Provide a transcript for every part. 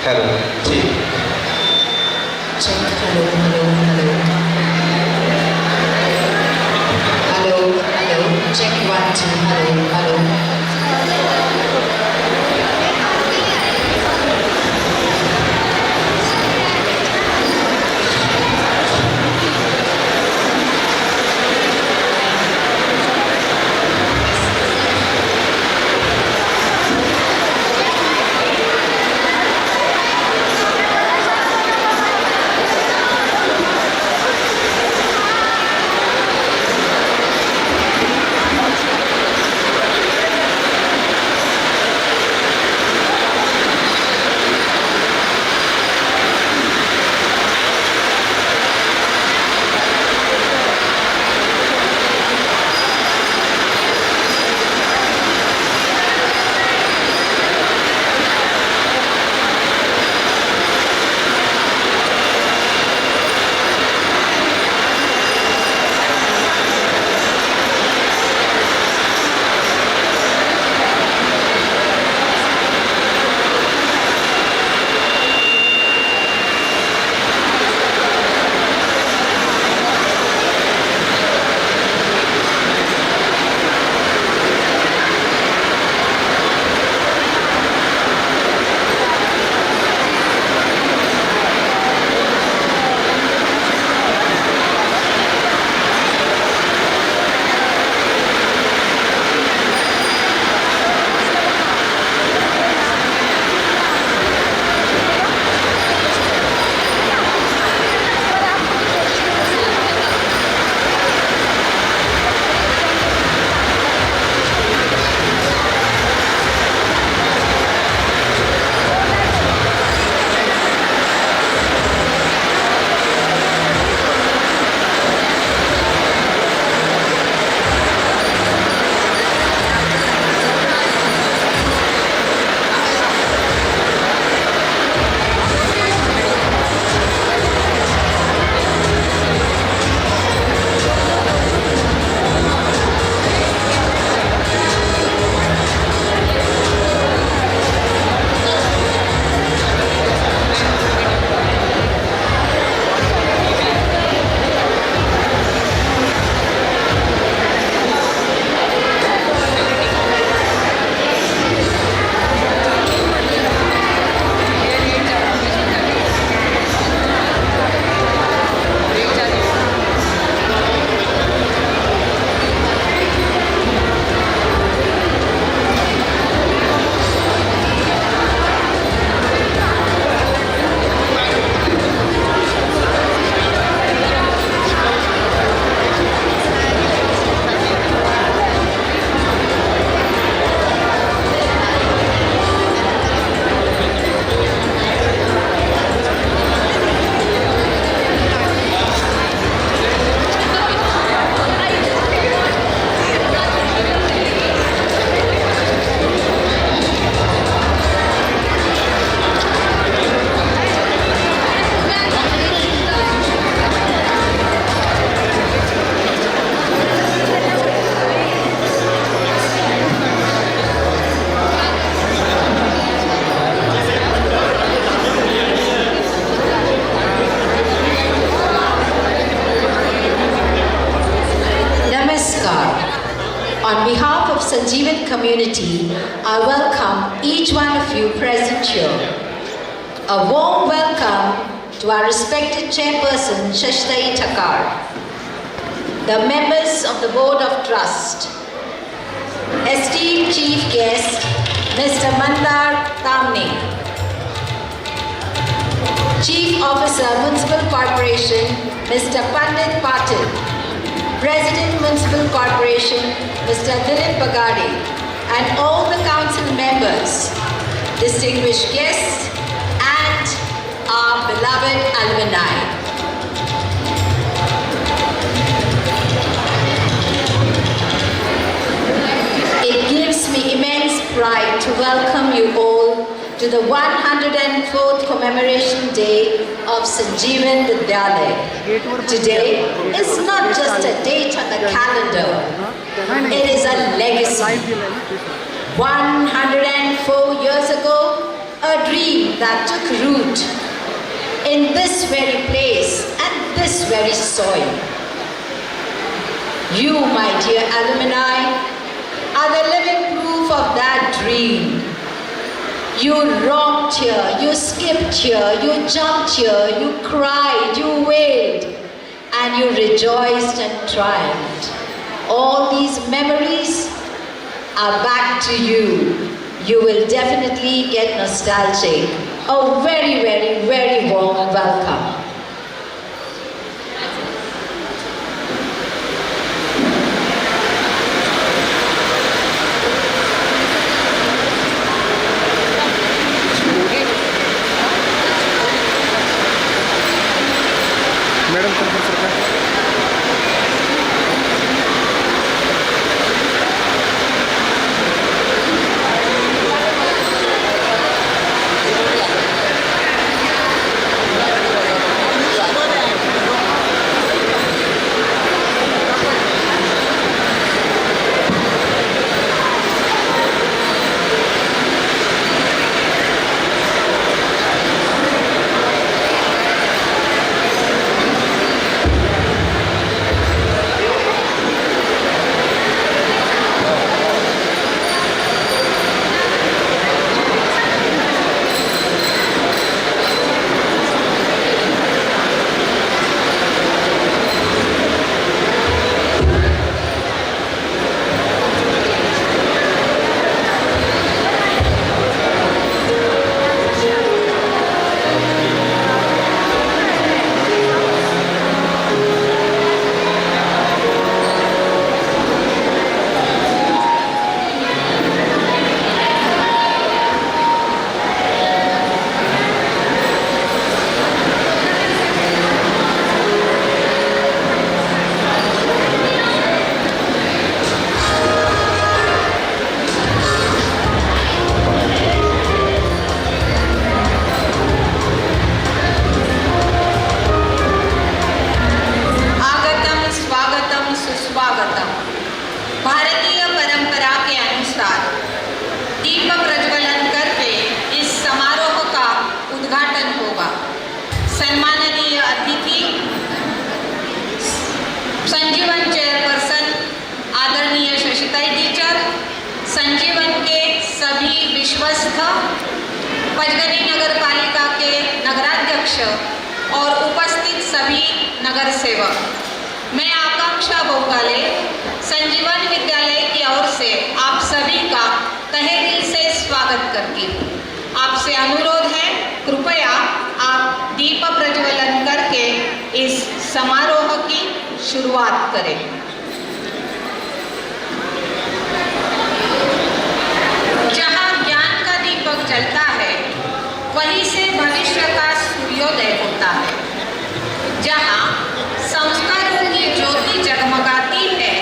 Hello. Check. Check. Hello. Check 1, 2. Hello. On behalf of Sanjeewan community, I welcome each one of you present here. A warm welcome to our respected chairperson, Shashtai Thakar, the members of the Board of Trust, esteemed chief guest, Mr. Mandar Tamne, Chief Officer, Municipal Corporation, Mr. Pandit Patil, President Municipal Corporation, Mr. Dilip Bagadi, and all the council members, distinguished guests, and our beloved alumni. It gives me immense pride to welcome you all to the 104th Commemoration Day of Sanjeewan Vidyalaya. Today is not just a date on the calendar, it is a legacy. 104 years ago, a dream dream that took root in this very place and this very soil. You, my dear alumni, are the living proof of that dream. You romped here, you skipped here, you jumped here, you cried, you wailed, and you rejoiced and triumphed. All these memories are back to you. You will definitely get nostalgic. A very, very, very warm welcome. Madam भारतीय परंपरा के अनुसार दीप प्रज्वलन करके इस समारोह का उद्घाटन होगा। सम्माननीय अतिथि संजीवन चेयरपर्सन आदरणीय शशिताई टीचर, संजीवन के सभी विश्वस्त, पंचगनी नगर पालिका के नगराध्यक्ष और उपस्थित सभी नगर सेवक, मैं आकांक्षा बोकाले संजीवन विद्यालय की ओर से आप सभी का तहे दिल से स्वागत करती हूँ। आपसे अनुरोध है, कृपया आप दीप प्रज्वलन करके इस समारोह की शुरुआत करें। जहाँ ज्ञान का दीपक जलता है, वहीं से भविष्य का सूर्योदय होता है। जहाँ संस्कारों की ज्योति जगमगाती है,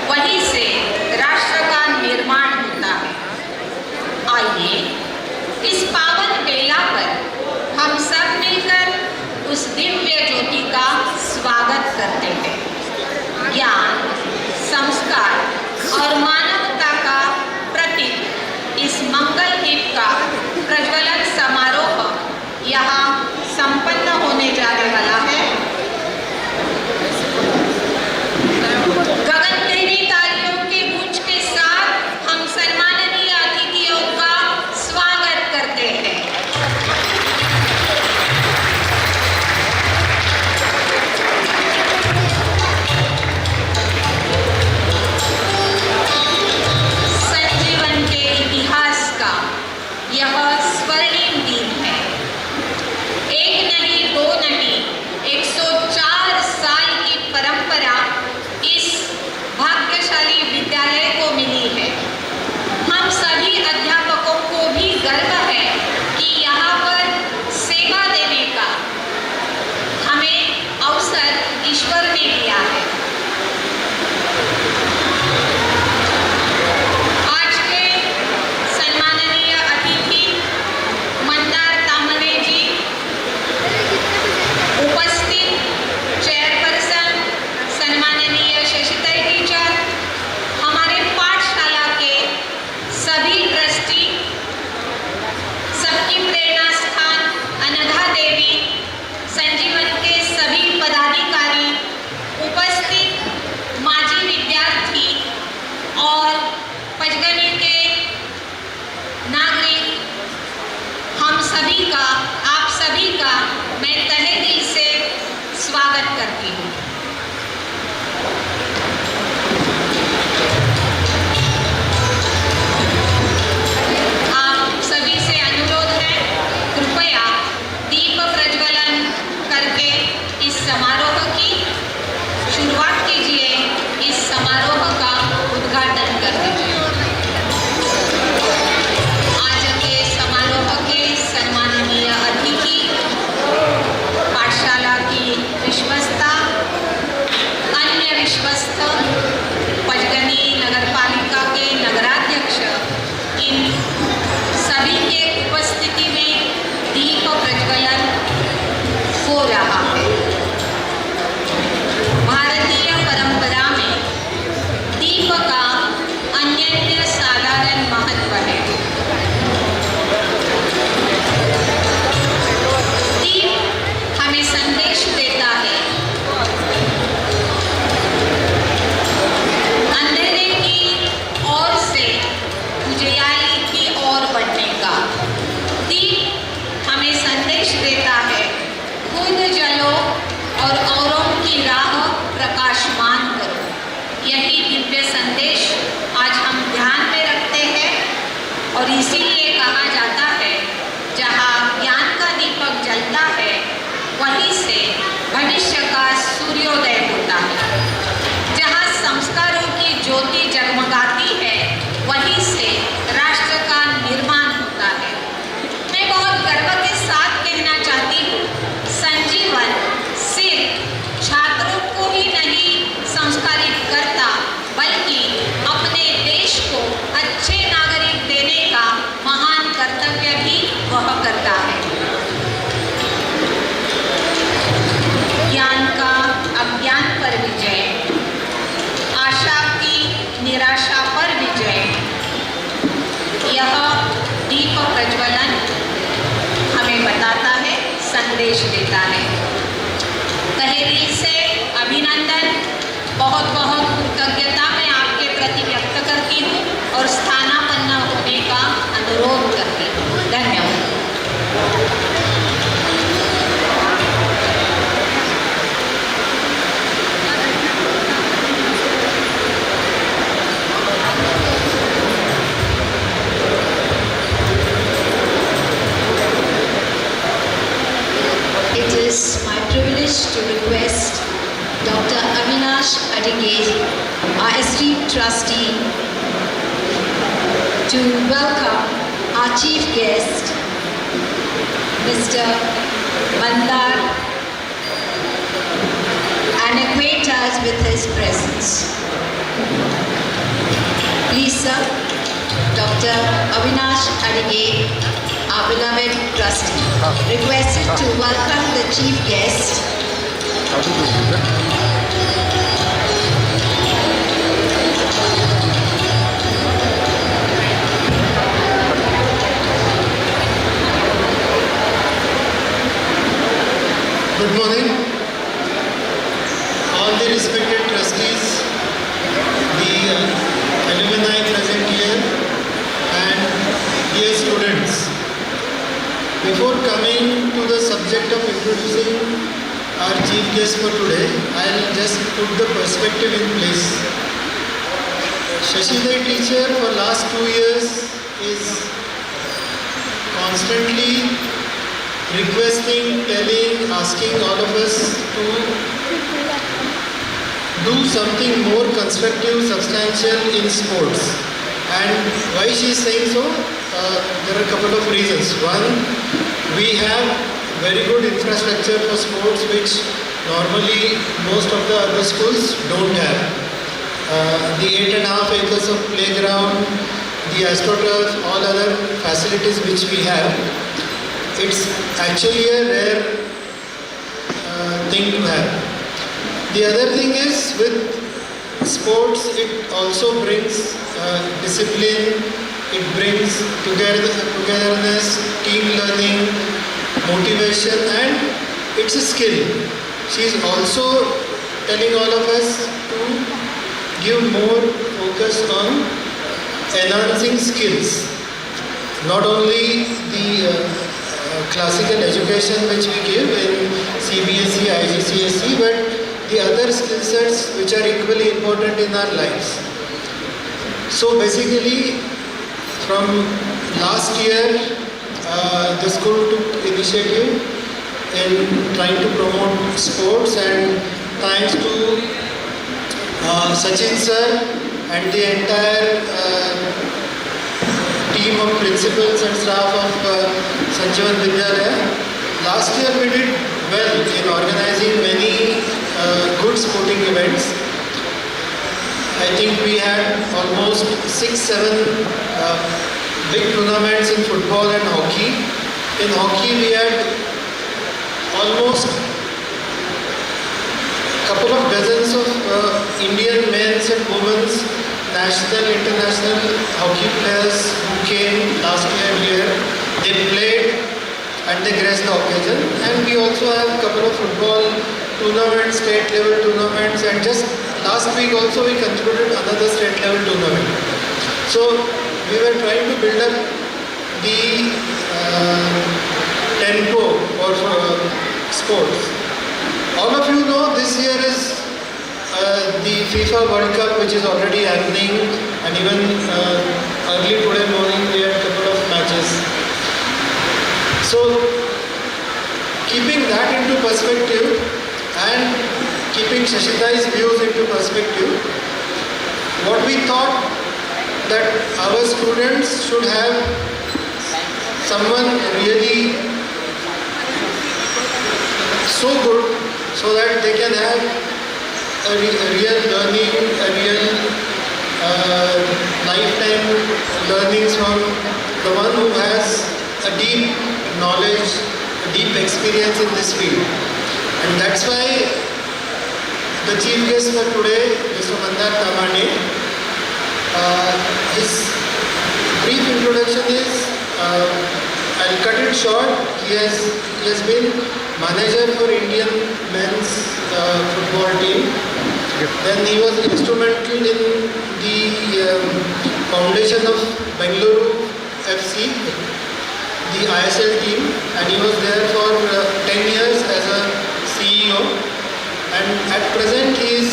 वहीं से राष्ट्र का निर्माण होता है। आइए इस पावन बेला पर हम सब मिलकर उस दिव्य ज्योति का स्वागत करते हैं। ज्ञान, संस्कार और मानवता का प्रतीक इस मंगल दीप का प्रज्वलन समारोह यहाँ संपन्न होने जाने वाला है। गगनभेदी तालियों की गूंज के साथ हम सम्माननीय अतिथियों का स्वागत करते हैं। और इसीलिए कहा जाता है, जहाँ ज्ञान का दीपक जलता है वहीं से भविष्य का सूर्योदय होता है। जहाँ संस्कारों की ज्योति जगमगाती है वहीं से राष्ट्र का निर्माण होता है। मैं बहुत गर्व के साथ कहना चाहती हूँ, संजीवन सिर्फ छात्रों को ही नहीं संस्कारित करता, बल्कि अपने देश को अच्छे नागरिक देने का महान कर्तव्य भी वह करता है। ज्ञान का अज्ञान पर विजय, आशा की निराशा पर विजय, यह दीप प्रज्वलन हमें बताता है, संदेश देता है। तहे दिल से अभिनंदन, बहुत बहुत कृतज्ञता मैं आपके प्रति व्यक्त करती हूँ और स्थानापन्न होने का अनुरोध करती हूँ। धन्यवाद। It is my privilege to request Dr. Avinash Adige, our esteemed trustee, to welcome our chief guest, Mr. Mandar, and acquaint us with his presence. Please, sir, Dr. Avinash Adige, our beloved trustee, requested to welcome the chief guest. Good morning, all the respected trustees, the alumni present here, and dear students. Before coming to the subject of introducing our chief guest for today, I'll just put the perspective in place. Shashidhar teacher for last 2 years is constantly requesting, telling, asking all of us to do something more constructive, substantial in sports. And why she is saying so? There are a couple of reasons. One, we have very good infrastructure for sports which normally most of the other schools don't have. The 8.5 acres of playground, the AstroTurf, all other facilities which we have, it's actually a rare thing to have. The other thing is with sports, it also brings discipline, it brings togetherness, team learning, motivation, and it's a skill. She is also telling all of us to give more focus on enhancing skills. Not only the classical education which we give in CBSE, IGCSE, but the other skill sets which are equally important in our lives. So basically, from last year, the school took initiative in trying to promote sports, and thanks to Sachin sir and the entire team of principals and staff of Sanjeewan Vidyalaya, last year we did well in organizing many good sporting events. I think we had almost 6-7 big tournaments in football and hockey. In hockey we had almost couple of dozens of Indian men's and women's national, international hockey players who came last year here. They played and they graced the occasion. And we also have a couple of football tournaments, state level tournaments, and just last week also we concluded another state level tournament. So we were trying to build up the tempo for sports. All of you know this year is the FIFA World Cup, which is already happening, and even early today morning we had putting Shashikai's views into perspective, what we thought that our students should have someone really so good so that they can have a real learning, a real lifetime learnings from the one who has a deep knowledge, a deep experience in this field. And that's why the chief guest for today, Mr. Mandar Tamane, his brief introduction is, I'll cut it short. He has been manager for Indian men's football team. Then he was instrumental in the foundation of Bengaluru FC, the ISL team, and he was there for 10 years as a CEO. And at present he is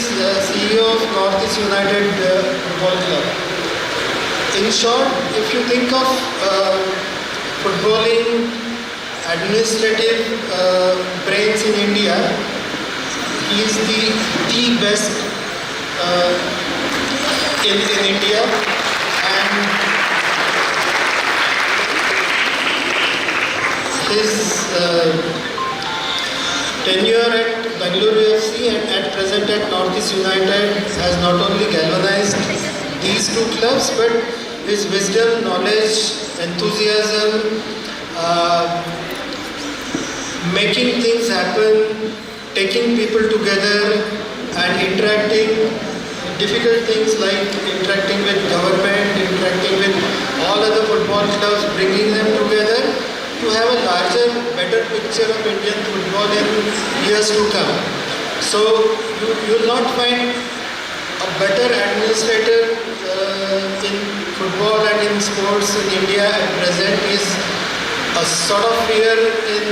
CEO of Northeast United Football Club. In short, if you think of footballing administrative brains in India, he is the best in India, and his tenure at Bengaluru FC and at present at Northeast United has not only galvanized these two clubs, but his wisdom, knowledge, enthusiasm, making things happen, taking people together and interacting, difficult things like interacting with government, interacting with all other football clubs, bringing them together to have a larger, better picture of Indian football in years to come. So you will not find a better administrator in football and in sports in India at present. Is a sort of fear in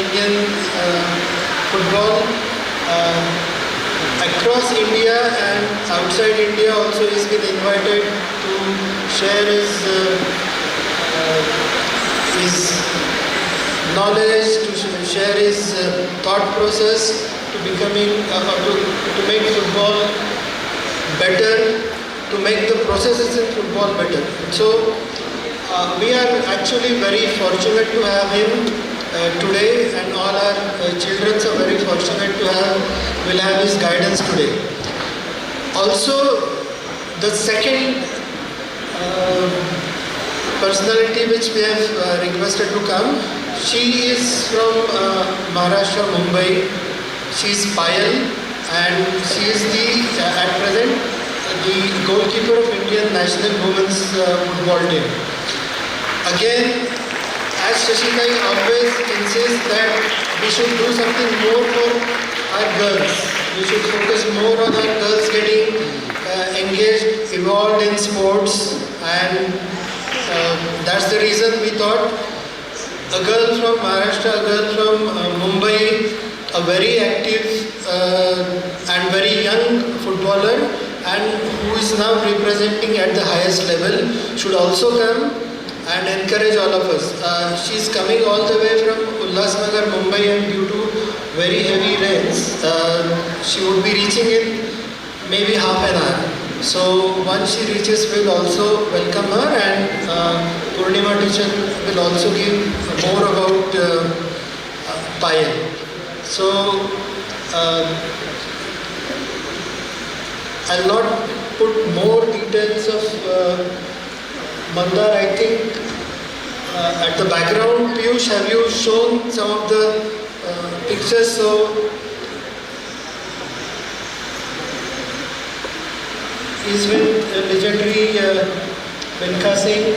Indian football. Across India and outside India also he's been invited to share his knowledge, to share his thought process to becoming to make football better, to make the processes in football better. So we are actually very fortunate to have him today, and all our children are very fortunate to will have his guidance today. Also, the second personality which we have requested to come, she is from Maharashtra, Mumbai. She is Payal, and she is at present the goalkeeper of Indian national women's football team. Again, as Shashikai always insists that we should do something more for our girls. We should focus more on our girls getting engaged, involved in sports, and that's the reason we thought a girl from Maharashtra, a girl from Mumbai, a very active and very young footballer, and who is now representing at the highest level, should also come and encourage all of us. She is coming all the way from Ulhasnagar, Mumbai, and due to very heavy rains, she would be reaching in maybe half an hour. So once she reaches, we'll also welcome her, and Purnima teacher will also give more about Payal. So I'll not put more details of Mandar. I think at the background, Piyush, have you shown some of the pictures? So he's with legendary Milkha Singh.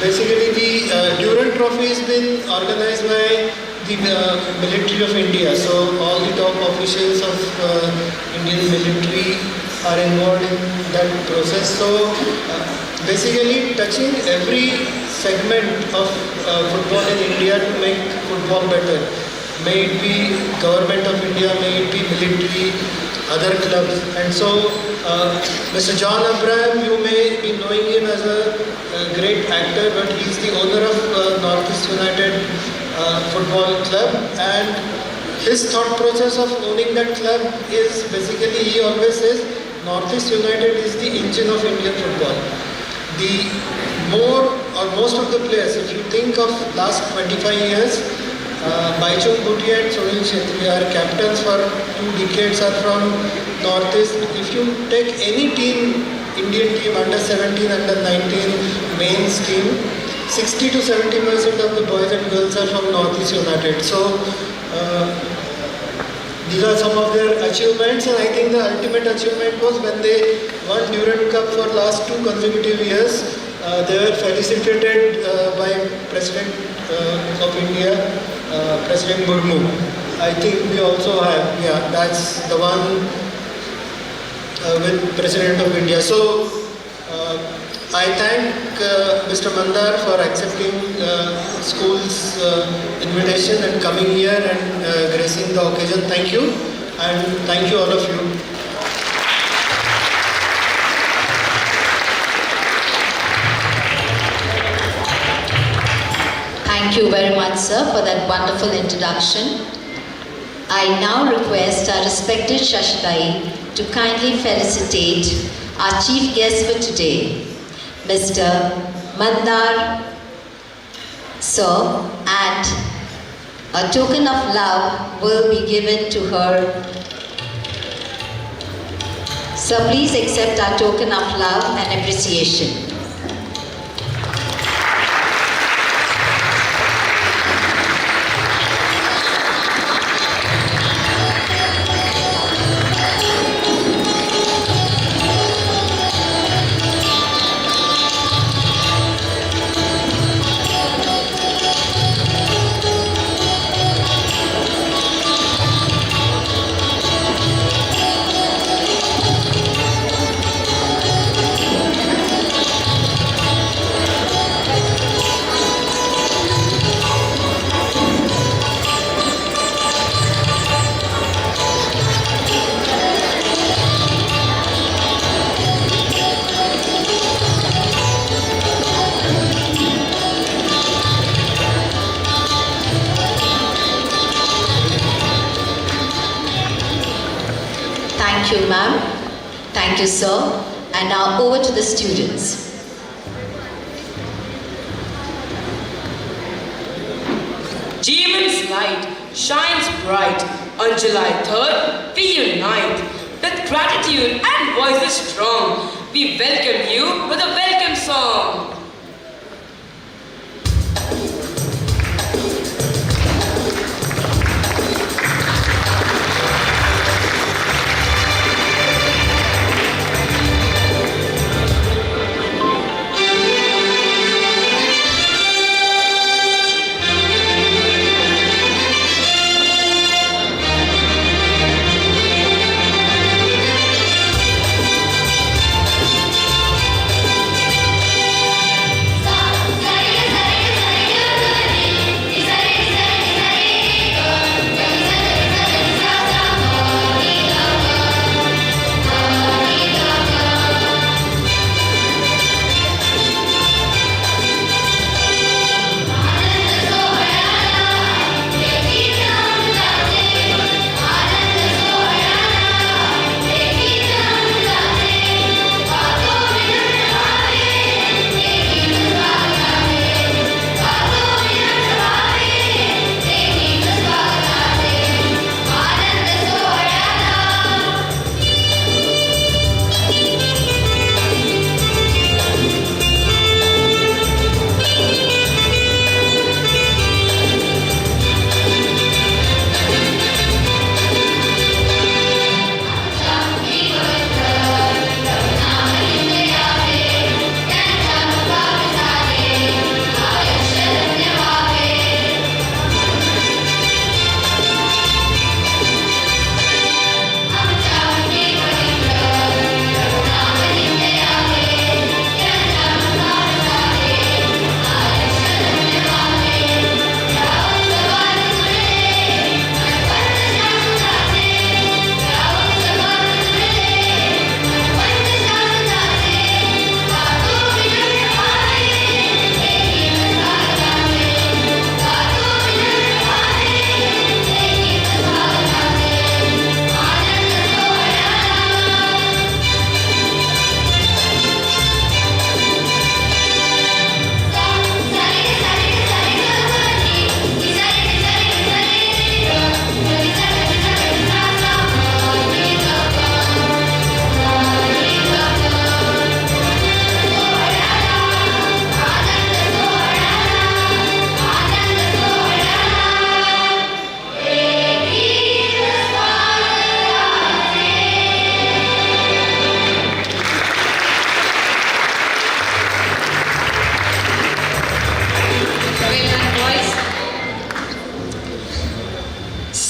Basically, the Durand Trophy has been organized by the military of India. So all the top officials of Indian military are involved in that process. So basically touching every segment of football in India to make football better. May it be government of India, may it be military, other clubs. And so Mr. John Abraham, you may be knowing him as a great actor, but he is the owner of Northeast United football club, and his thought process of owning that club is basically, he always says, Northeast United is the engine of Indian football. The more or most of the players, if you think of last 25 years, Baichung Bhutia and Sunil Shetty are captains for 2 decades, are from Northeast. If you take any team, Indian team, under 17, under 19, men's team, 60 to 70% of the boys and girls are from Northeast United. So these are some of their achievements, and I think the ultimate achievement was when they won Durand Cup for last 2 consecutive years. They were felicitated by President of India, President Murmu. I think we also have, that's the one with President of India. So I thank Mr. Mandar for accepting school's invitation and coming here and gracing the occasion. Thank you, and thank you all of you. Thank you very much, sir, for that wonderful introduction. I now request our respected Shashtai to kindly felicitate our chief guest for today, Mr. Mandar, sir, and a token of love will be given to her. So please accept our token of love and appreciation. Thank you, ma'am. Thank you, sir. And now over to the students. Jeevan's light shines bright. On July 3rd, we unite. With gratitude and voices strong, we welcome you with a welcome song.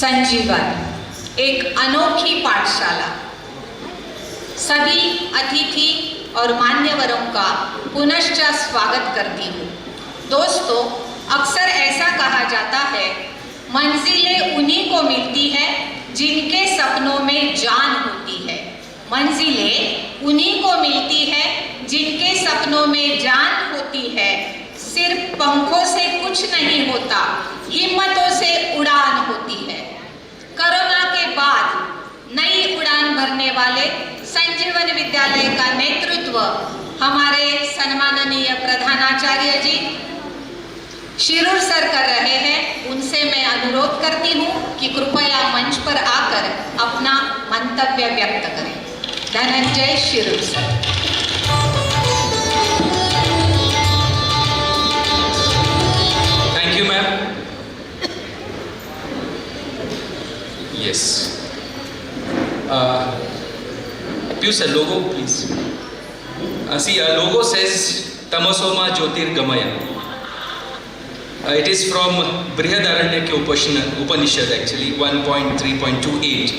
संजीवन एक अनोखी पाठशाला। सभी अतिथि और मान्यवरों का पुनश्च स्वागत करती हूँ। दोस्तों, अक्सर ऐसा कहा जाता है, मंजिलें उन्हीं को मिलती है जिनके सपनों में जान होती है। मंजिलें उन्हीं को मिलती है जिनके सपनों में जान होती है। सिर्फ पंखों से कुछ नहीं होता, हिम्मतों से उड़ान होती है। कोरोना के बाद नई उड़ान भरने वाले संजीवन विद्यालय का नेतृत्व हमारे सम्माननीय प्रधानाचार्य जी शिरूर सर कर रहे हैं। उनसे मैं अनुरोध करती हूँ कि कृपया मंच पर आकर अपना मंतव्य व्यक्त करें। Dhananjay Shirur sir. Thank you, ma'am. Yes. Piyush sir, logo, please. See, logo says Tamasoma Jyotirgamaya. It is from Brihadaranyaka Upanishad, actually, 1.3.28,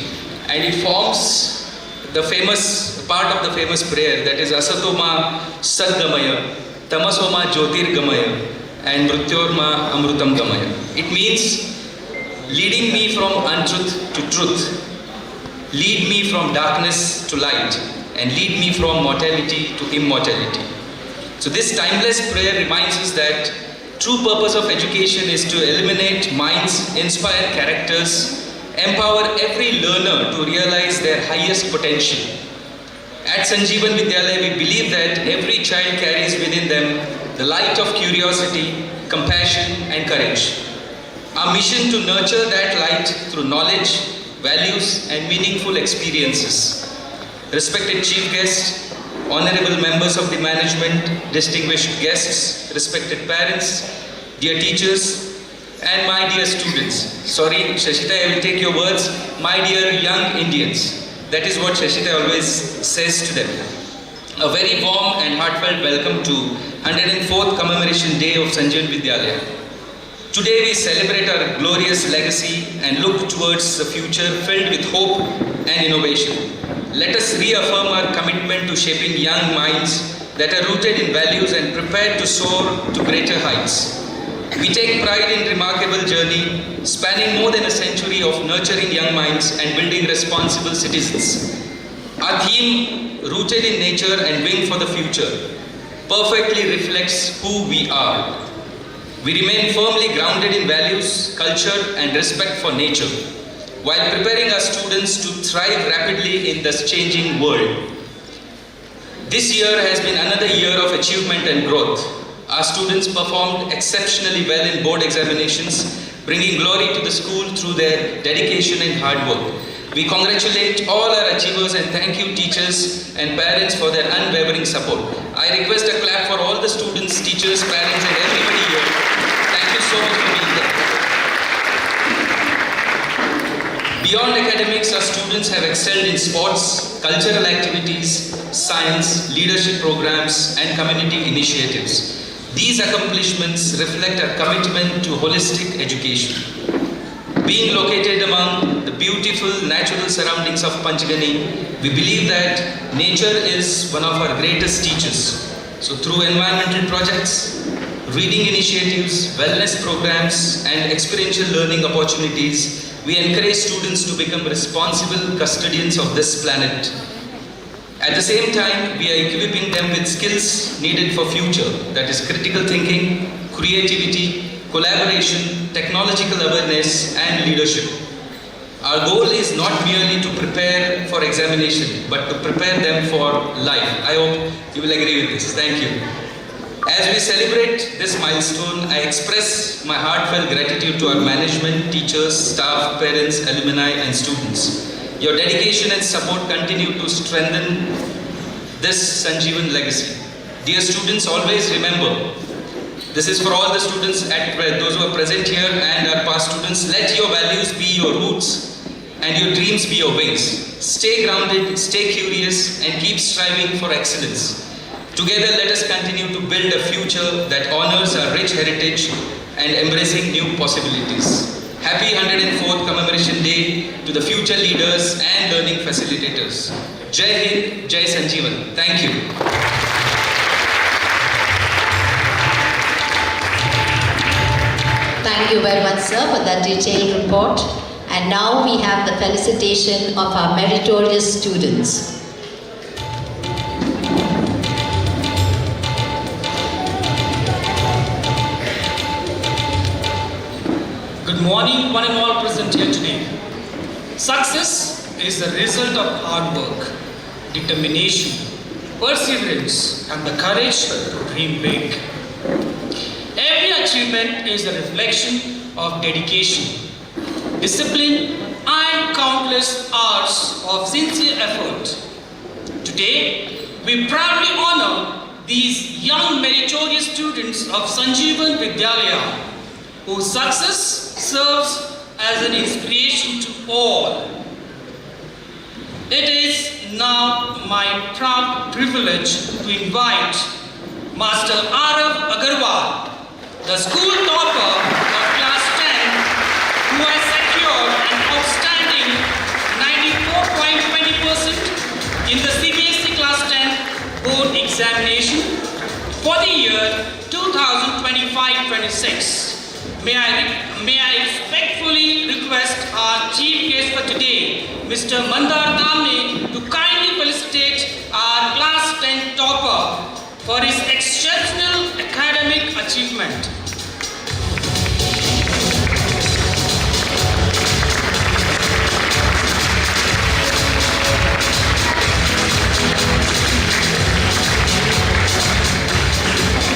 and it forms the famous part of the famous prayer, that is Asatoma Sadgamaya, Tamasoma Jyotirgamaya, and Mrityorma Amrutam Gamaya. It means leading me from untruth to truth, lead me from darkness to light, and lead me from mortality to immortality. So this timeless prayer reminds us that true purpose of education is to illuminate minds, inspire characters, empower every learner to realize their highest potential. At Sanjeewan Vidyalaya, we believe that every child carries within them the light of curiosity, compassion, and courage. Our mission to nurture that light through knowledge, values, and meaningful experiences. Respected chief guest, honorable members of the management, distinguished guests, respected parents, dear teachers, and my dear students. Sorry, Shashita, I will take your words. My dear young Indians. That is what Shashita always says to them. A very warm and heartfelt welcome to 104th Commemoration Day of Sanjeewan Vidyalaya. Today we celebrate our glorious legacy and look towards a future filled with hope and innovation. Let us reaffirm our commitment to shaping young minds that are rooted in values and prepared to soar to greater heights. We take pride in remarkable journey spanning more than a century of nurturing young minds and building responsible citizens. Our theme, rooted in nature and wing for the future, perfectly reflects who we are. We remain firmly grounded in values, culture, and respect for nature, while preparing our students to thrive rapidly in this changing world. This year has been another year of achievement and growth. Our students performed exceptionally well in board examinations, bringing glory to the school through their dedication and hard work. We congratulate all our achievers and thank you teachers and parents for their unwavering support. I request a clap for all the students, teachers, parents, and everybody here. Thank you so much for being there. Beyond academics, our students have excelled in sports, cultural activities, science, leadership programs, and community initiatives. These accomplishments reflect our commitment to holistic education. Being located among the beautiful natural surroundings of Panchgani, we believe that nature is one of our greatest teachers. So through environmental projects, reading initiatives, wellness programs, and experiential learning opportunities, we encourage students to become responsible custodians of this planet. At the same time, we are equipping them with skills needed for future, that is critical thinking, creativity, collaboration, technological awareness, and leadership. Our goal is not merely to prepare for examination, but to prepare them for life. I hope you will agree with this. Thank you. As we celebrate this milestone, I express my heartfelt gratitude to our management, teachers, staff, parents, alumni, and students. Your dedication and support continue to strengthen this Sanjeewan legacy. Dear students, always remember, this is for all the students, those who are present here and our past students, let your values be your roots and your dreams be your wings. Stay grounded, stay curious, and keep striving for excellence. Together, let us continue to build a future that honors our rich heritage and embracing new possibilities. Happy 104th Commemoration Day to the future leaders and learning facilitators. Jai Hind, Jai Sanjeewan. Thank you. Thank you very much, sir, for that detailed report. And now we have the felicitation of our meritorious students. Good morning, one and all present here today. Success is the result of hard work, determination, perseverance, and the courage to dream big. Every achievement is a reflection of dedication, discipline, and countless hours of sincere effort. Today, we proudly honor these young meritorious students of Sanjeewan Vidyalaya, whose success serves as an inspiration to all. It is now my proud privilege to invite Master Arav Agarwal, the school topper of class 10, who has secured an outstanding 94.20% in the CBSE class 10 board examination for the year 2025-26. May I respectfully request our chief guest for today, Mr. Mandar Damne, to kindly felicitate our class 10 topper for his exceptional academic achievement.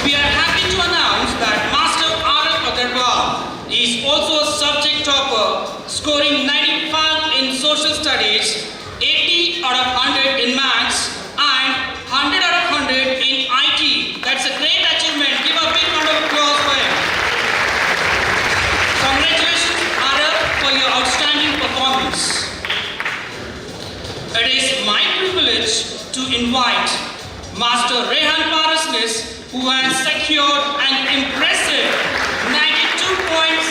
We are happy to announce that Master Arav Agarwal is also a subject topper, scoring 95 in social studies, 80 out of 100 in maths, and 100 out of 100 in IT. That's a great achievement. Give a big round of applause for him. Congratulations, Arav, for your outstanding performance. It is my privilege to invite Master Rehan Parasnis, who has secured an impressive 92.6%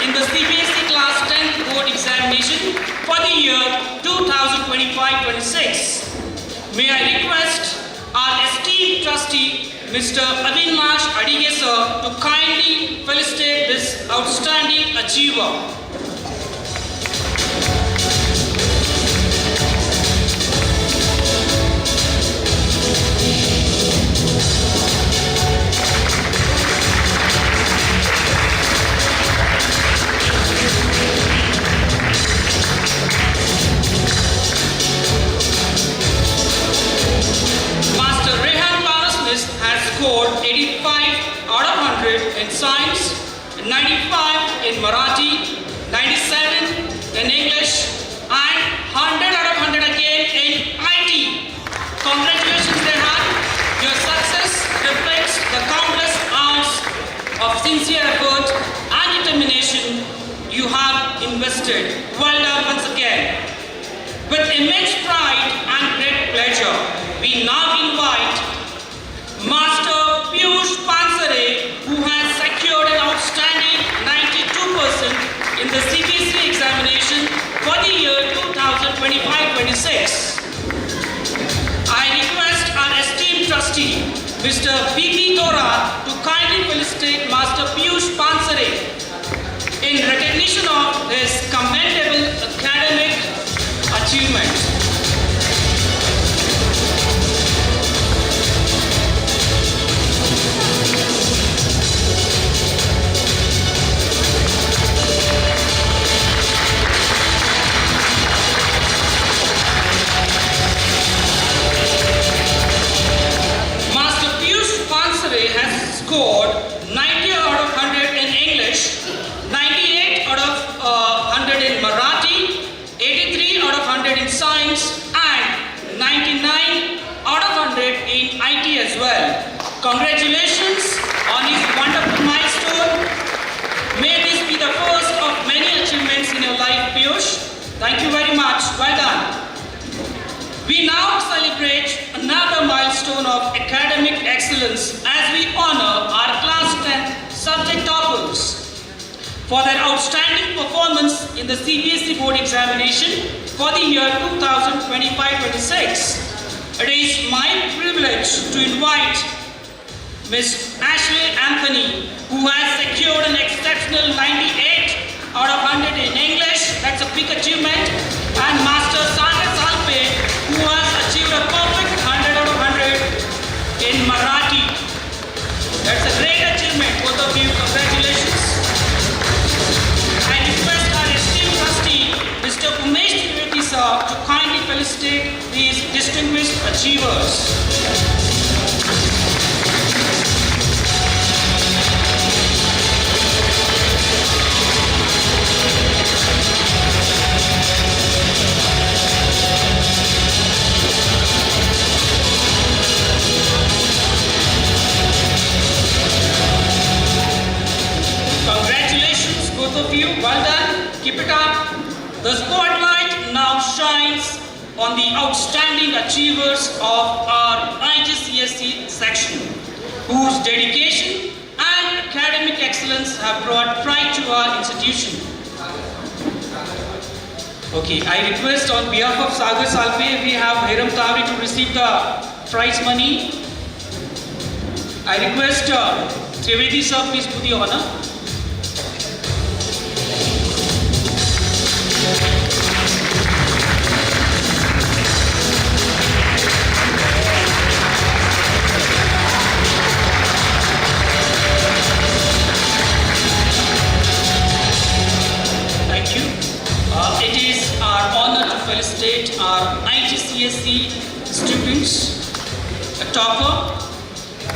in the CBSE class 10 board examination for the year 2025-26. May I request our esteemed trustee, Mr. Avinash Adigesa, to kindly felicitate this outstanding achiever. Master Rehan Parasnis has scored 85 out of 100 in science, 95 in Marathi, 97 in English, and 100 out of 100 again in IT. Congratulations, Rehan. Your success reflects the countless hours of sincere effort and determination you have invested. Well done once again. With immense pride and great pleasure, we now invite Master Piyush Pansare, who has secured an outstanding 92% in the CBSE examination for the year 2025-26. I request our esteemed trustee, Mr. B.B. Dora, to kindly felicitate Master Piyush Pansare in recognition of his commendable academic achievement. Master Piyush Pansare has scored 90 out of 100 in English, 98 out of 100 in Marathi, 83 out of 100 in science, and 99 out of 100 in IT as well. Congratulations on his wonderful milestone. May this be the first of many achievements in your life, Piyush. Thank you very much. Well done. We now celebrate another milestone of academic excellence as we honor our class 10 subject toppers. for their outstanding performance in the CBSE board examination for the year 2025-26. It is my privilege to invite Ms. Ashley Anthony, who has secured an exceptional 98 out of 100 in English, that's a big achievement, and Master Sagar Salpe, who has achieved a perfect 100 out of 100 in Marathi. That's a great achievement, both of you, congratulations. I request our esteemed trustee, Mr. Umesh Trivedi sir, to kindly felicitate these distinguished achievers. Congratulations, both of you. Well done. Keep it up. The spotlight now shines on the outstanding achievers of our IGCSE section, whose dedication and academic excellence have brought pride to our institution. Okay, I request on behalf of Sagar Salpe, we have Hiram Tavri to receive the prize money. I request Trivedi sir, please do the honor. Thank you. It is our honor to felicitate our IGCSE students, a topper,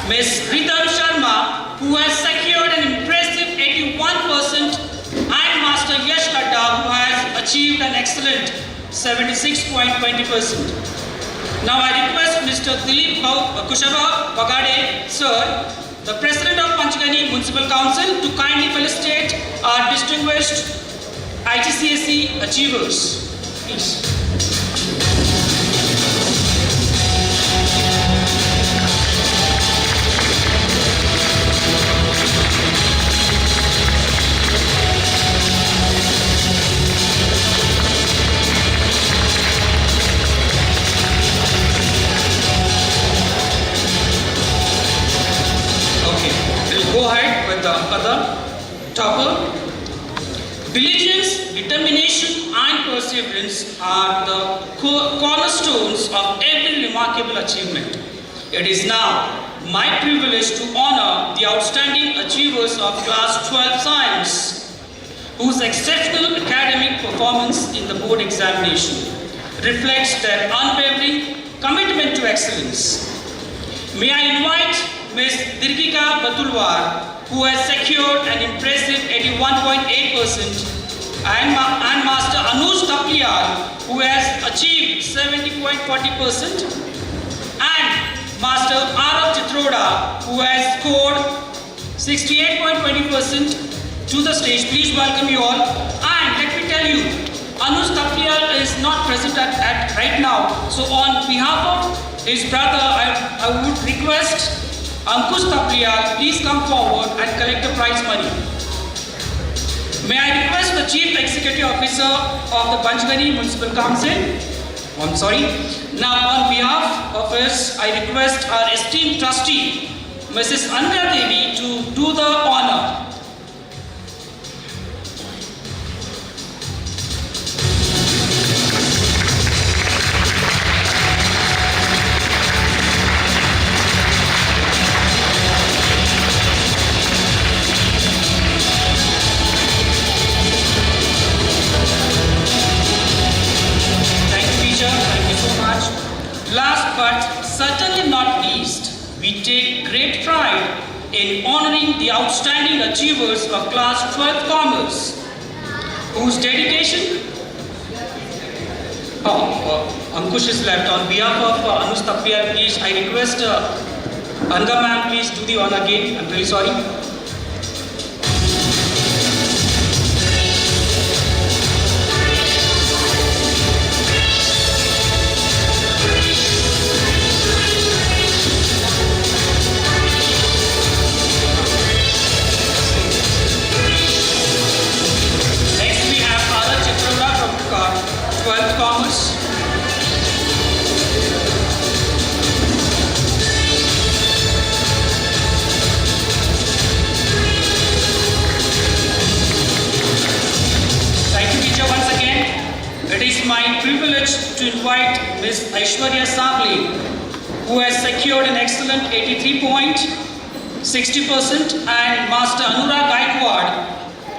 Ms. Ritam Sharma, who has secured an impressive 81%, and Master Yash Ladda, who has achieved an excellent 76.20%. Now I request Mr. Dilip Kushaba Bagade, sir, the President of Panchgani Municipal Council, to kindly felicitate our distinguished IGCSE achievers. Please. Okay, we'll go ahead with the other topper. Diligence, determination, and perseverance are the cornerstones of every remarkable achievement. It is now my privilege to honor the outstanding achievers of Class 12 Science, whose exceptional academic performance in the board examination reflects their unwavering commitment to excellence. May I invite Ms. Dirgika Batulwar, who has secured an impressive 81.8%, and Master Anuj Tapliyal, who has achieved 70.40%, and Master Arav Chitroda, who has scored 68.20%, to the stage. Please welcome you all. And let me tell you, Anuj Tapliyal is not present at right now. So on behalf of his brother, I would request Ankush Tapliyal, please come forward and collect the prize money. May I request the Chief Executive Officer of the Panchgani Municipal Council. Now on behalf of us, I request our esteemed trustee, Mrs. Anya Devi, to do the honor. Last but certainly not least, we take great pride in honoring the outstanding achievers of Class 12 Commerce, whose dedication... Ankush is left. On behalf of Anuj Tapliyal, please, I request Anga ma'am, please do the honor again. I'm really sorry. request to invite Ms. Aishwarya Savli, who has secured an excellent 83 point, 60%, and Master Anurag Gaikwad,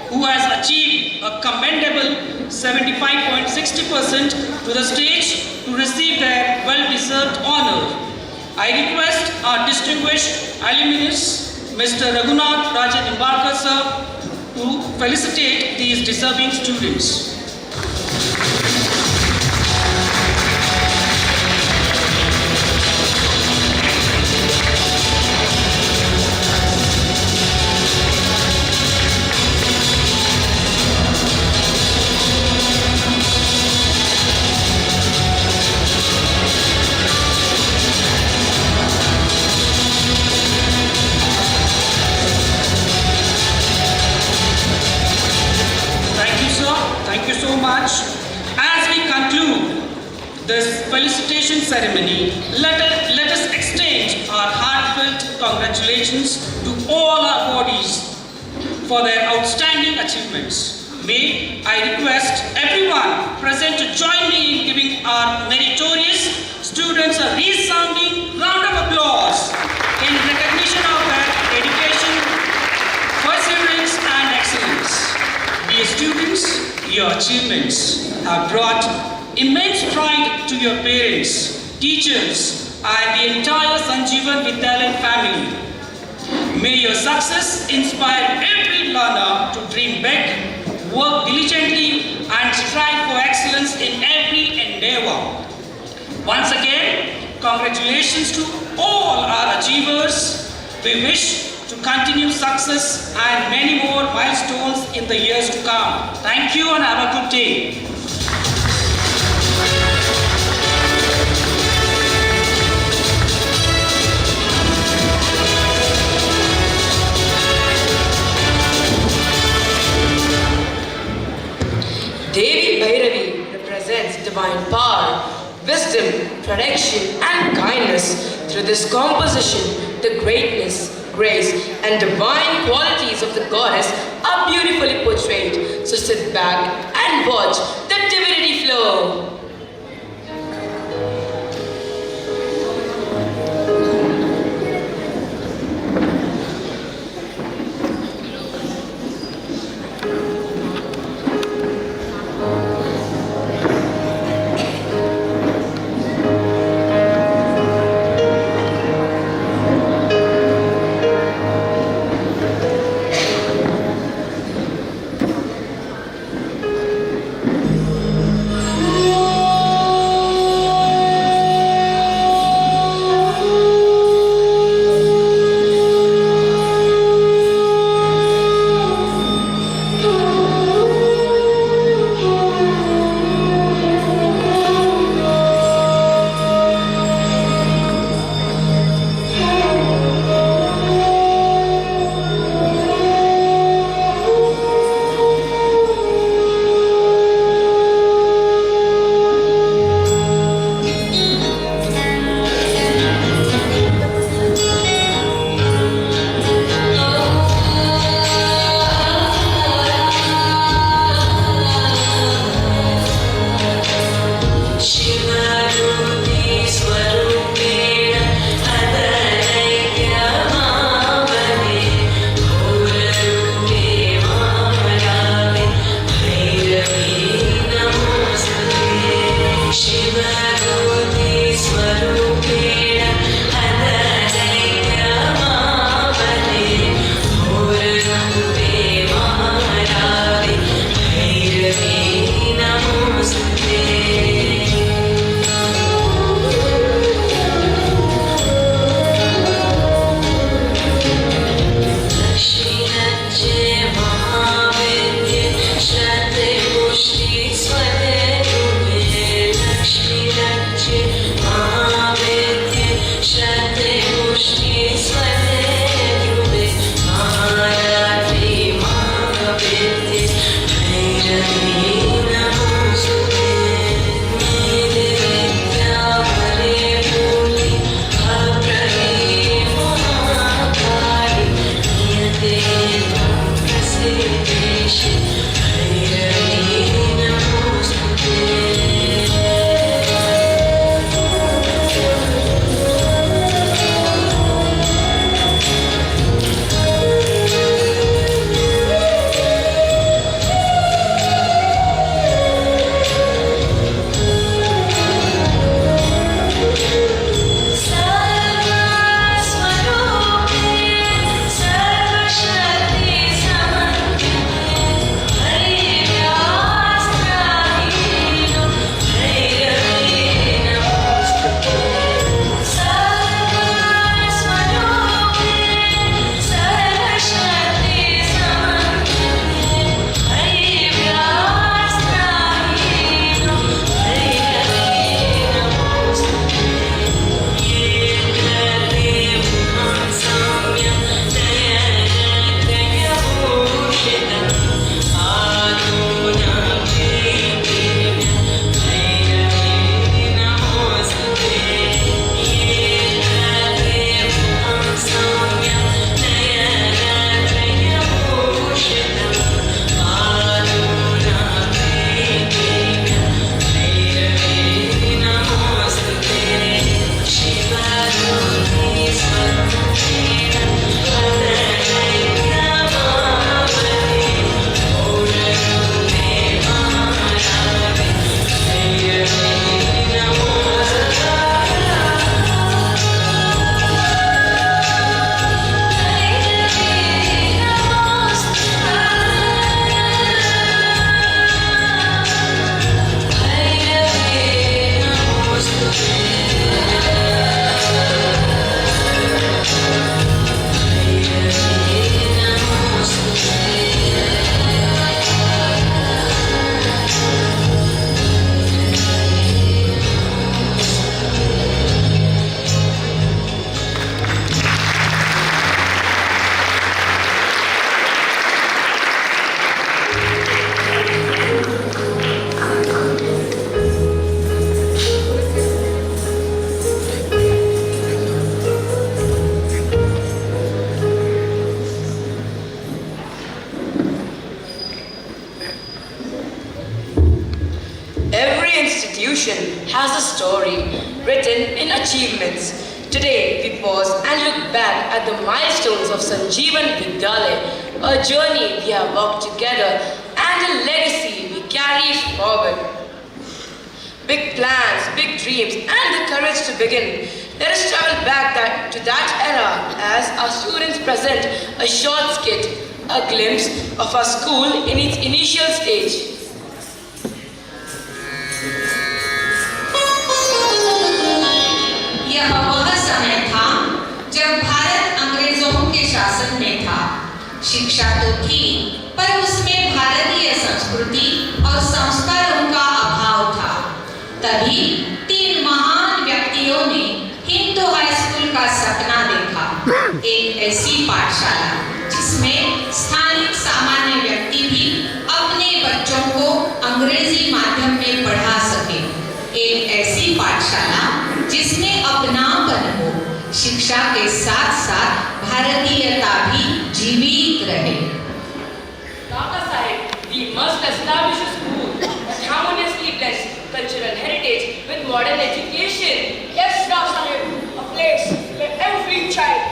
who has achieved a commendable 75.60% to the stage to receive their well-deserved honor. I request our distinguished alumnus, Mr. Raghunath Rajan Nimbarkar sir, to felicitate these deserving students. Thank you so much. As we conclude this felicitation ceremony, let us extend our heartfelt congratulations to all our bodies for their outstanding achievements. May I request everyone present to join me in giving our meritorious students a resounding round of applause in recognition of their dedication, perseverance, and excellence. Dear students, your achievements have brought immense pride to your parents, teachers, and the entire Sanjeewan Vidyalaya family. May your success inspire every learner to dream big, work diligently, and strive for excellence in every endeavor. Once again, congratulations to all our achievers. We wish to continue success and many more milestones in the years to come. Thank you and have a good day. Devi Bhairavi represents divine power, wisdom, protection, and kindness. Through this composition, the greatness, grace, and divine qualities of the goddess are beautifully portrayed. So sit back and watch the divinity flow. has a story written in achievements. Today, we pause and look back at the milestones of Sanjeewan Vidyalaya, a journey we have walked together and a legacy we carry forward. Big plans, big dreams, and the courage to begin. Let us travel back to that era as our students present a short skit, a glimpse of our school in its initial stage. यह वह समय था जब भारत अंग्रेजों के शासन में था। शिक्षा तो थी, पर उसमें भारतीय संस्कृति और संस्कारों का अभाव था। तभी 3 महान व्यक्तियों ने हिंदू हाई स्कूल का सपना देखा, एक ऐसी पाठशाला जिसमें स्थानिक सामान्य व्यक्ति भी अपने बच्चों को अंग्रेजी माध्यम में पढ़ा सके, एक ऐसी पाठशाला जिसमें अपनापन हो, शिक्षा के साथ साथ भारतीयता भी जीवित रहे। Kaka Sahib, we must establish a school that harmoniously blends cultural heritage with modern education. Yes, Rao Sahib, a place where every child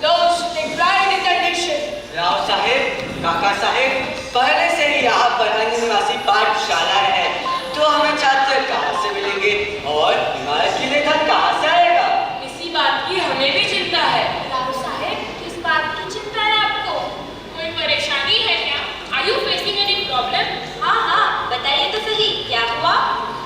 learns to take pride in their nation. Rao साहेब, काका साहेब, पहले से ही यहाँ पर अनिवासी पाठशाला है, तो हमें छात्र कहाँ से मिलेंगे और इमारत के लिए धन कहाँ से आएगा? इसी बात की हमें भी चिंता है। राव साहेब, किस बात की चिंता है आपको? कोई परेशानी है क्या? Are you facing any problem? हाँ, बताइए तो सही, क्या हुआ?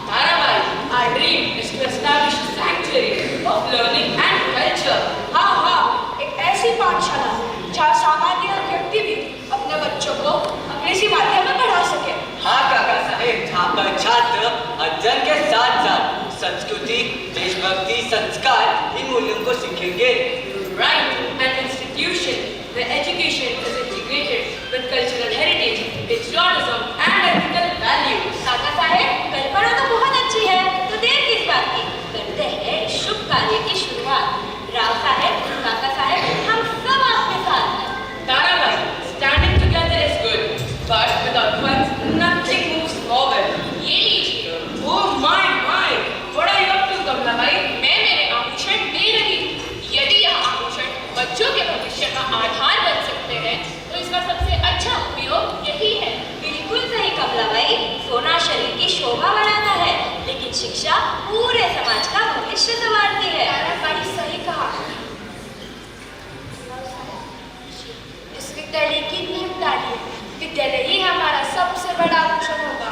Tarabai, our dream is to establish a sanctuary of learning and culture. हाँ, एक ऐसी पाठशाला जहाँ सामान्य व्यक्ति भी अपने बच्चों को अंग्रेजी माध्यम में पढ़ा सके। हाँ काका साहेब, जहाँ पर छात्र अध्ययन के साथ साथ संस्कृति, देशभक्ति, संस्कार इन मूल्यों को सीखेंगे। Right, an institution where education is integrated with cultural heritage, patriotism and ethical values. काका साहेब, कल्पना तो बहुत अच्छी है, तो देर किस बात की? करते हैं इस शुभ कार्य की शुरुआत। राव साहेब, काका साहेब, हम सब आपके साथ हैं। Tarabai, standing together is good, but without funds, nothing moves forward. ये लीजिए। Oh my, what are you up to, Kamlabai? मैं मेरे आभूषण दे रही हूँ। यदि यह आभूषण बच्चों के भविष्य का आधार बन सकते हैं, तो इसका सबसे अच्छा उपयोग यही है। बिल्कुल सही कमलाबाई, सोना शरीर की शोभा बढ़ाता है, लेकिन शिक्षा पूरे समाज का भविष्य संवारती है। ताराबाई सही कहा। इस विद्यालय की नींव डालिए। विद्यालय ही हमारा सबसे बड़ा आभूषण होगा।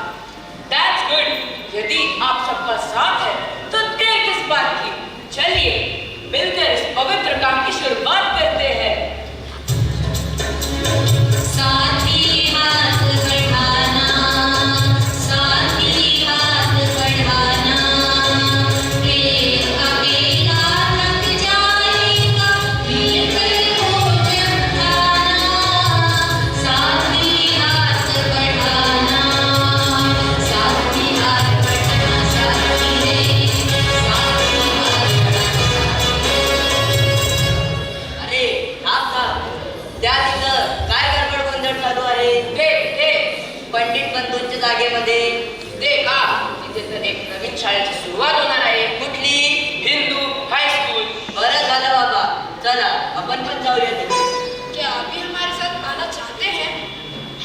That's good. यदि आप सबका साथ है, तो देर किस बात की? चलिए, मिलकर इस पवित्र काम की शुरुआत करते हैं। साथी हाथ बढ़ाना, साथी हाथ बढ़ाना, एक अकेला थक जाएगा, मिलकर भोजन खाना, साथी हाथ बढ़ाना, साथी हाथ बढ़ाना, साथी रे, साथी हाथ अरे साहब, त्या तिथं काय गडबड गोंधळ चालू आहे? पंडित बंधूंच्या जागेमध्ये तिथे तर एक नवीन शाळेची सुरुवात होणार आहे। कुठली? हिंदू हायस्कूल। बरं झालं बाबा, चला आपण पण जाऊया तिथे। क्या आप भी हमारे साथ आना चाहते हैं?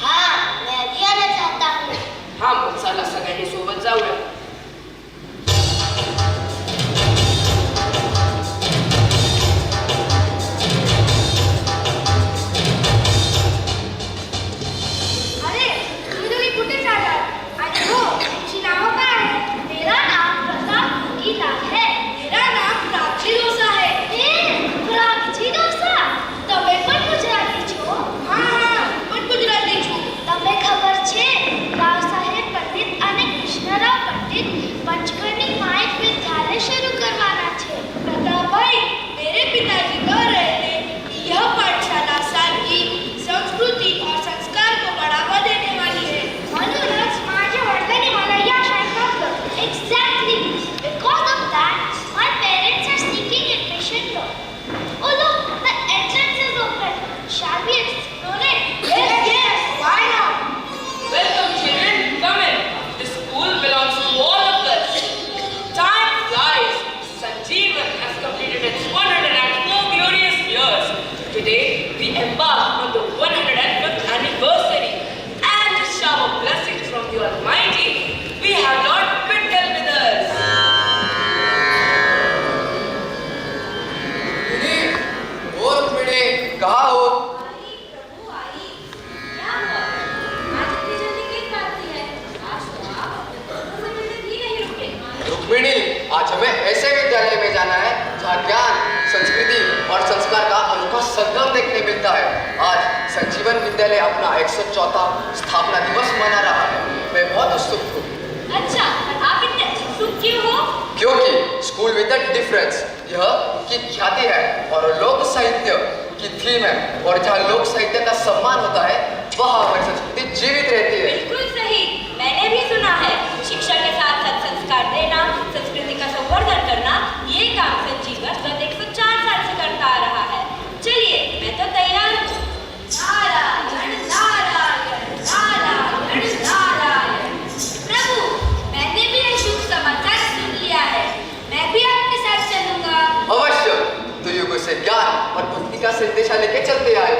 हाँ, मैं भी आना चाहता हूँ। हा, मग चला सगळ्यांनी सोबत जाऊया। अरे, तुम्ही दोघी कुठे चाललात? आणि हो, तुमची नावं काय आहेत? मेरा नाम प्रताप गीता है। मेरा नाम प्राची डोसा है। प्राची डोसा? તમે પણ ગુજરાતી છો? कहाँ हो? प्रभु आई। क्या हुआ? आज इतनी जल्दी किस बात की है? आज तो आप अपने दोस्तों से मिलने भी नहीं रुके। रुक्मिणी, आज हमें ऐसे विद्यालय में जाना है जहाँ ज्ञान, संस्कृति और संस्कार का अनोखा संगम देखने मिलता है। आज संजीवन विद्यालय अपना 104वां स्थापना दिवस मना रहा है। मैं बहुत उत्सुक हूँ। अच्छा, आप इतने उत्सुक क्यों हो? क्योंकि स्कूल विद अ डिफरेंस यह की ख्याति है और लोक साहित्य की थीम है, और जहाँ लोक साहित्य का सम्मान होता है वहाँ हमारी संस्कृति जीवित रहती है। बिल्कुल सही, मैंने भी सुना है। शिक्षा के साथ साथ संस्कार देना, संस्कृति का संवर्धन करना, ये काम संजीवन गत 104 साल से करता आ रहा है। चलिए, मैं तो तैयार हूँ। नारायण नारायण नारायण नारायण। प्रभु, मैंने भी ये शुभ समाचार सुन लिया है। मैं भी आपके साथ चलूंगा। अवश्य, तो युगों से ज्ञान और भक्ति का संदेशा लेके चलते आए।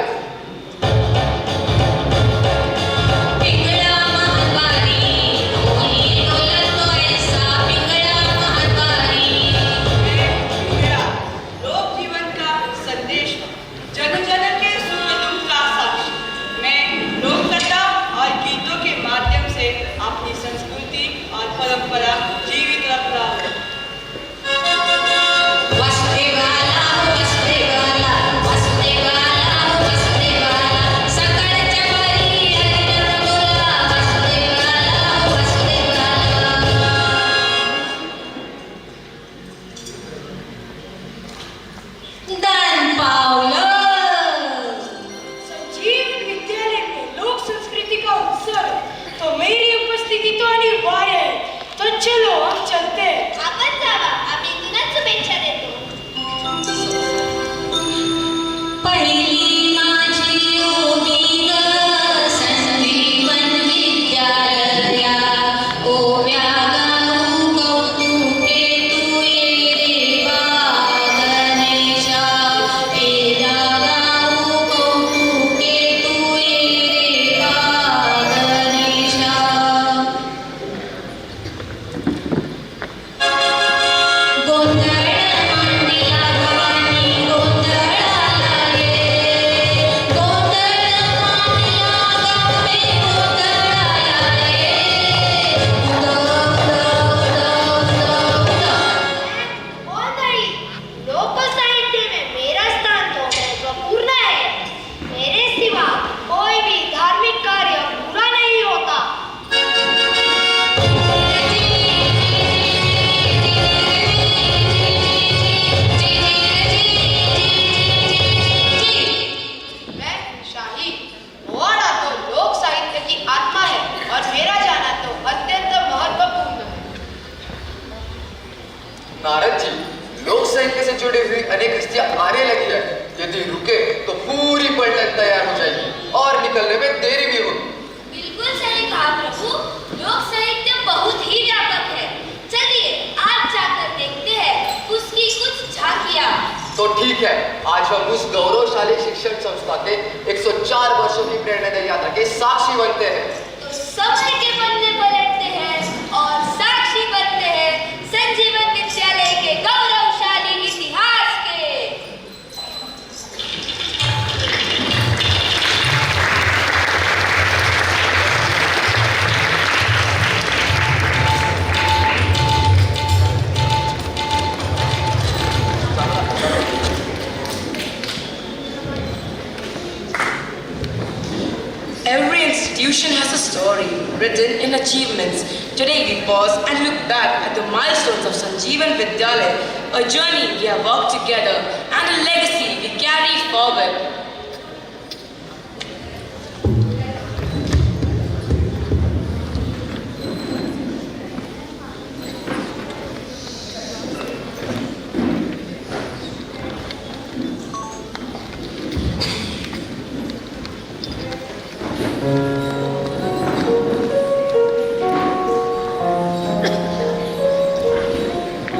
नारद जी, लोक साहित्य से जुड़ी हुई अनेक हस्तियां आने लगी है। यदि रुके तो पूरी पलटन तैयार हो जाएगी और निकलने में देरी भी होगी। बिल्कुल सही कहा प्रभु, लोक साहित्य बहुत ही व्यापक है। चलिए आज जाकर देखते हैं उसकी कुछ झांकियां। तो ठीक है, आज हम उस गौरवशाली शिक्षण संस्था के 104 वर्षों की प्रेरणादायी यात्रा के साक्षी बनते हैं। तो समय के पन्ने पलटते हैं और साक्षी बनते हैं संजीवन विद्यालय के गौरवशाली इतिहास के। Every institution has a story written in achievements. Today we pause and look back at the milestones of Sanjeewan Vidyalaya, a journey we have walked together and a legacy we carry forward.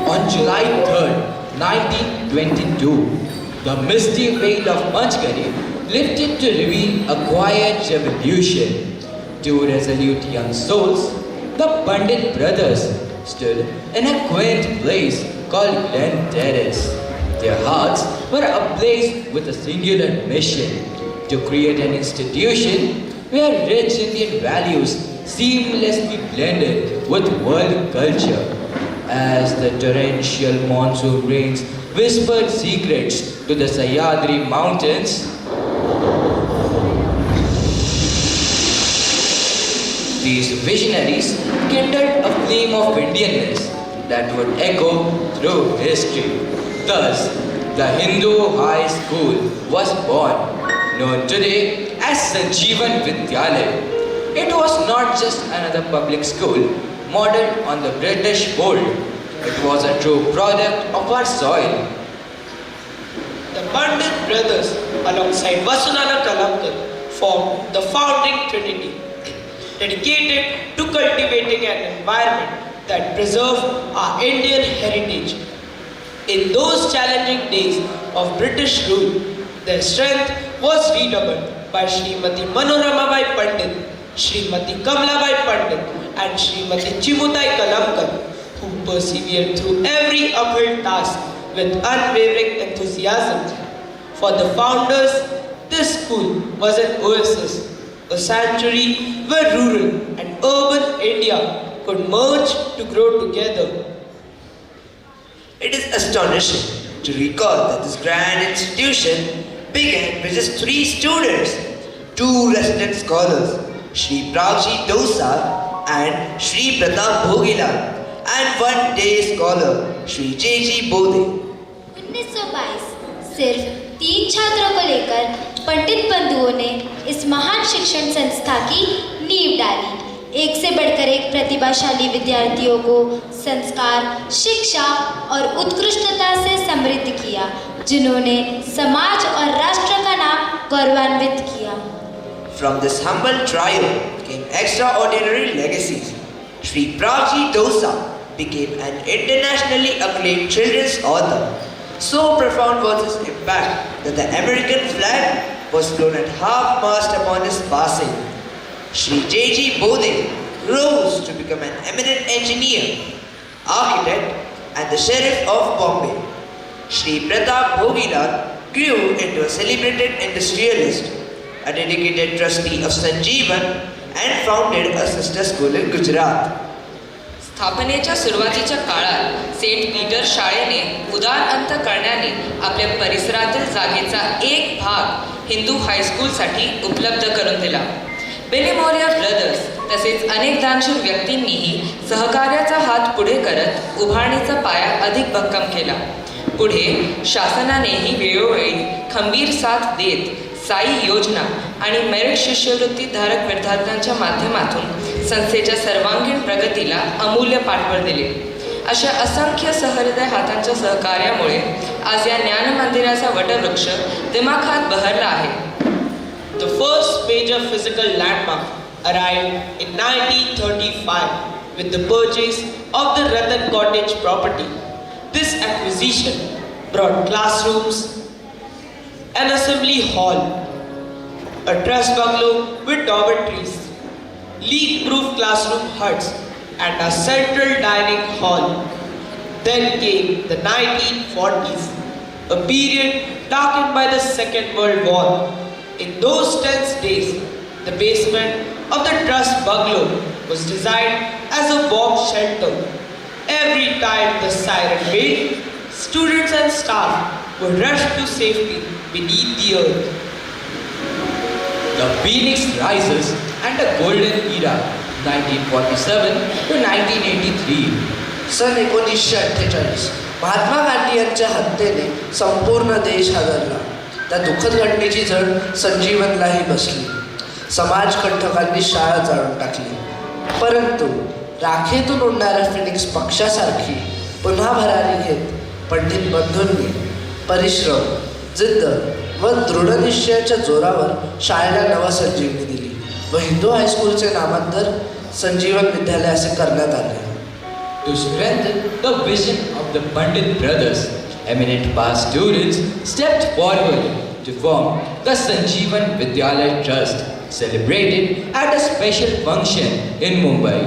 On July 3rd, 1922, the misty veil of Manchgani lifted to reveal a quiet revolution. Two resolute young souls, the Pandit brothers, stood in a quaint place called Glen Terrace. Their hearts were ablaze with a singular mission to create an institution where rich Indian values seamlessly blended with world culture. As the torrential monsoon rains whispered secrets to the Sahyadri mountains, these visionaries kindled a flame of Indianness that would echo through history. Thus, the Hindu High School was born, known today as Sanjeewan Vidyalaya. It was not just another public school modeled on the British mold. It was a true product of our soil. The Pandit brothers, alongside Vasunana Kalamkar, formed the founding trinity, dedicated to cultivating an environment that preserves our Indian heritage. In those challenging days of British rule, their strength was redoubled by Srimati Manoramabai Pandit, Srimati Kamlabai Pandit, and Srimati Chimutai Kalamkar, who persevered through every uphill task with unwavering enthusiasm. For the founders, this school was an oasis, a sanctuary where rural and urban India could merge to grow together. It is astonishing to recall that this grand institution began with just 3 students, 2 resident scholars, Shri Pragji Dosa and Shri Pratap Bhogilal, and 1 day scholar, Shri J.G. Bode. 1922 सिर्फ 3 छात्रों को लेकर पंडित बंधुओं ने इस महान शिक्षण संस्था की नींव डाली। एक से बढ़कर एक प्रतिभाशाली विद्यार्थियों को संस्कार, शिक्षा और उत्कृष्टता से समृद्ध किया, जिन्होंने समाज और राष्ट्र का नाम गौरवान्वित किया। From this humble trio came extraordinary legacies. Shri Pragji Dosa became an internationally acclaimed children's author. So profound was his impact that the American flag was flown at half-mast upon his passing. Shri J.G. Bode rose to become an eminent engineer, architect, and the Sheriff of Bombay. Shri Pratap Bhogilal grew into a celebrated industrialist, a dedicated trustee of Sanjeewan, and founded a sister school in Gujarat. स्थापनेच्या सुरुवातीच्या काळात Saint Peter शाळेने उदार अंत करण्याने आपल्या परिसरातील जागेचा एक भाग हिंदू हायस्कूलसाठी उपलब्ध करून दिला. बेलेमोरिया ब्रदर्स तसेच अनेक दानशूर व्यक्तींनीही सहकार्याचा हात पुढे करत उभारणीचा पाया अधिक भक्कम केला. पुढे शासनानेही वेळोवेळी खंबीर साथ देत साई योजना आणि मेरिट शिष्यवृत्ती धारक विद्यार्थ्यांच्या माध्यमातून संस्थेच्या सर्वांगीण प्रगतीला अमूल्य पाठबळ दिले. अशा असंख्य सहृदय हातांच्या सहकार्यामुळे आज या ज्ञान मंदिराचा वटवृक्ष दिमाखात बहरला आहे. The first major physical landmark arrived in 1935 with the purchase of the Ratan Cottage property. This acquisition brought classrooms, an assembly hall, a truss bungalow with dormitories, leak-proof classroom huts, and a central dining hall. Then came the 1940s, a period darkened by the Second World War. In those tense days, the basement of the truss bungalow was designed as a bomb shelter. Every time the siren wailed, students and staff were rushed to safety beneath the earth. The Phoenix rises and the golden era, 1947 to 1983. सन 1948 महात्मा गांधी यांच्या हत्येने संपूर्ण देश हादरला. त्या दुःखद घटनेची झळ संजीवनलाही बसली. समाजकंठकांनी शाळा जाळून टाकली. परंतु राखेतून उडणाऱ्या फिनिक्स पक्षासारखी पुन्हा भरारी घेत पंडित बंधूंनी परिश्रम, जिद्द व दृढनिश्चयाच्या जोरावर शाळेला नवसंजीवनी दिली व हिंदू हायस्कूलचे नामांतर संजीवन विद्यालय असे करण्यात आले. To strengthen the vision of the Pandit brothers, eminent past students stepped forward to form the Sanjeewan Vidyalaya Trust, celebrated at a special function in Mumbai.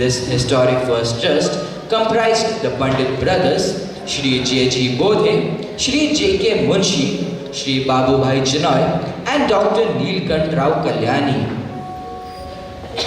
This historic first trust comprised the Pandit brothers, Shri J.G. Bodhe, Shri J.K. Munshi, Shri Babubhai Chinoy, and Dr. Neelkant Rao Kalyani.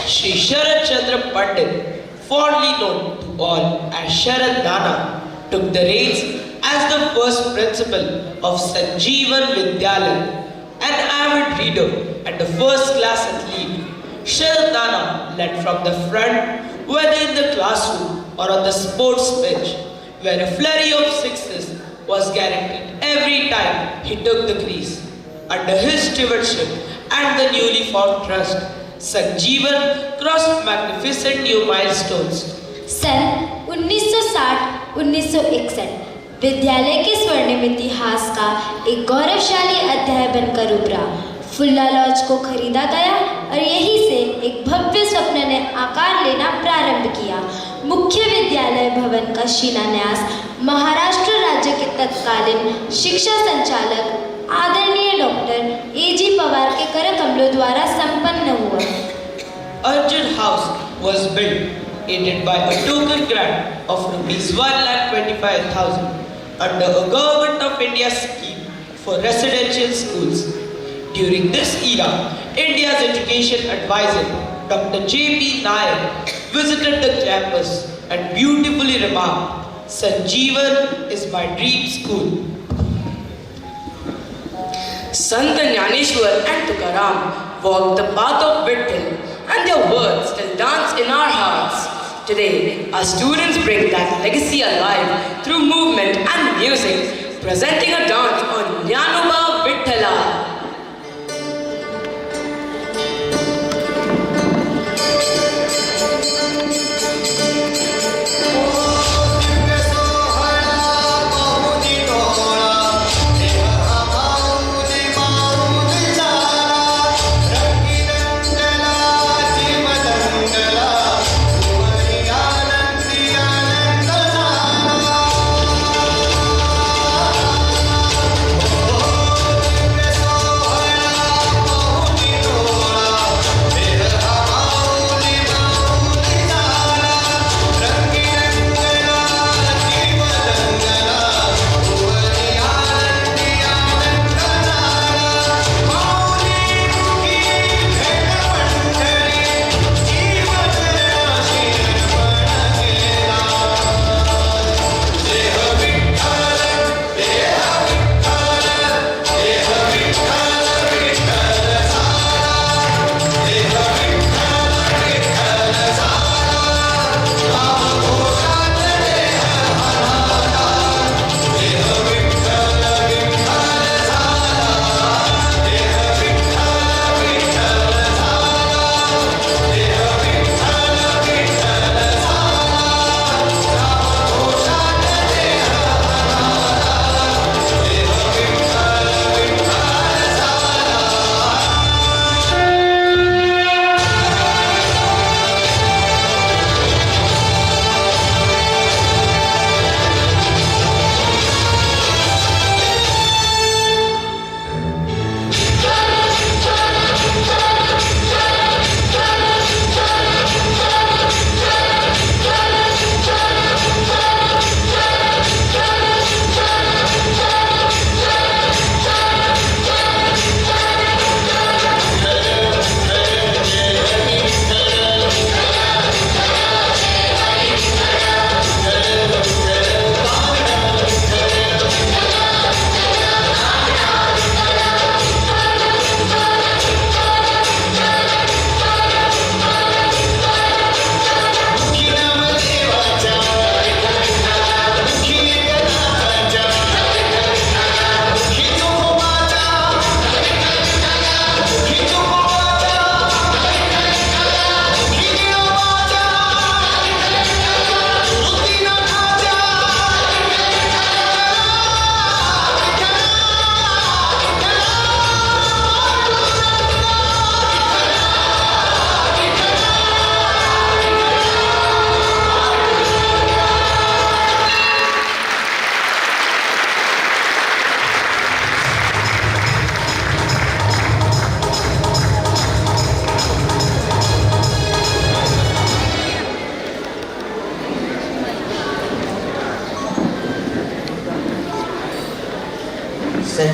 Shri Sharad Chandra Pandit, fondly known to all as Sharad Nana, took the reins as the first principal of Sanjeewan Vidyalaya, an avid reader and a first-class athlete. Sharad Nana led from the front, whether in the classroom or on the sports pitch, where a flurry of sixes was guaranteed every time he took the crease. Under his stewardship and the newly formed trust, Sanjeewan crossed magnificent new milestones. सन 1960-1961 विद्यालय के स्वर्णिम इतिहास का एक गौरवशाली अध्याय बनकर उभरा। फुल्ला लॉज को खरीदा गया और यहीं से एक भव्य स्वप्न ने आकार लेना प्रारंभ किया। मुख्य विद्यालय भवन का शिलान्यास महाराष्ट्र राज्य के तत्कालीन शिक्षा संचालक आदरणीय डॉक्टर A.G. पवार के कर कमलों द्वारा संपन्न हुआ। Arjun House was built, aided by a token grant of Rs 1,25,000 under a Government of India scheme for residential schools. During this era, India's education advisor, Dr. J.P. Nayak, visited the campus and beautifully remarked, "Sanjeewan is my dream school." Sant Jnaneshwar and Tukaram walked the path of Vittal, and their words still dance in our hearts. Today, our students bring that legacy alive through movement and music, presenting a dance on Jnanoba Vittala. Oh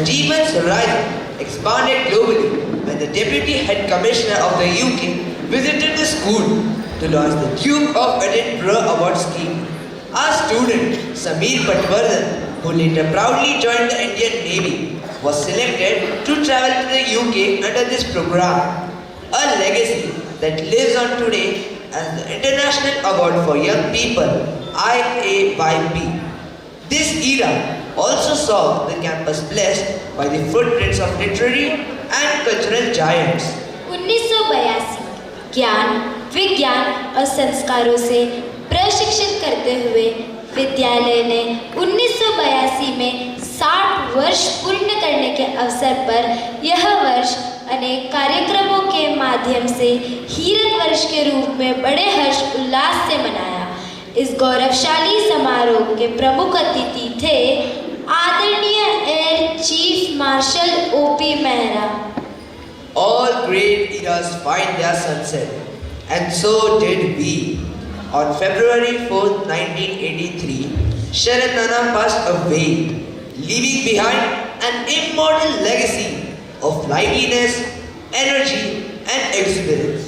Sanjeewan's horizon expanded globally when the Deputy Head Commissioner of the UK visited the school to launch the Duke of Edinburgh Award scheme. Our student, Sameer Patwardhan, who later proudly joined the Indian Navy, was selected to travel to the UK under this program. A legacy that lives on today as the International Award for Young People, IAYP. This era also saw the campus blessed by the footprints of literary and cultural giants. 1982 ज्ञान, विज्ञान और संस्कारों से प्रशिक्षित करते हुए विद्यालय ने 1982 में 60 वर्ष पूर्ण करने के अवसर पर यह वर्ष अनेक कार्यक्रमों के माध्यम से हीरक वर्ष के रूप में बड़े हर्ष उल्लास से मनाया। इस गौरवशाली समारोह के प्रमुख अतिथि थे आदरणीय air chief marshal OP Mehra. All great eras find their sunset, and so did we. On February 4th, 1983, Sharat Nana passed away, leaving behind an immortal legacy of liveliness, energy, and exuberance.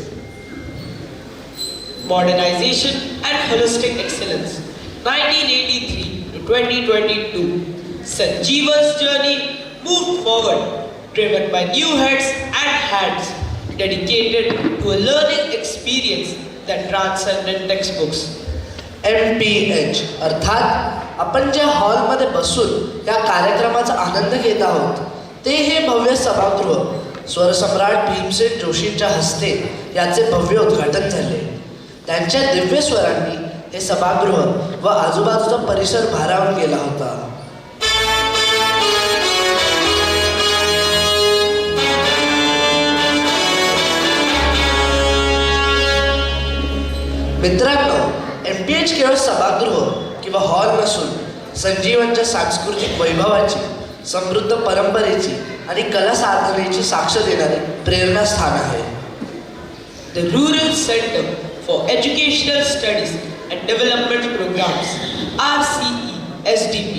Modernization and holistic excellence, 1983 to 2022. Sanjeewan's journey moved forward, driven by new heads and hands, dedicated to a learning experience that transcended textbooks. MPH अर्थात आपण ज्या हॉलमध्ये बसून या कार्यक्रमाचा आनंद घेत आहोत ते हे भव्य सभागृह स्वरसम्राट भीमसेन जोशींच्या हस्ते याचे भव्य उद्घाटन झाले। त्यांच्या दिव्य स्वरांनी हे सभागृह व आजूबाजूचा परिसर भारावून गेला होता। मित्रांनो, MPH केवळ सभागृह किंवा हॉल नसून संजीवनच्या सांस्कृतिक वैभवाची, समृद्ध परंपरेची आणि कला साधनेची साक्ष देणारे प्रेरणास्थान आहे। The Rural Center for Educational Studies and Development Programs, RCESDP,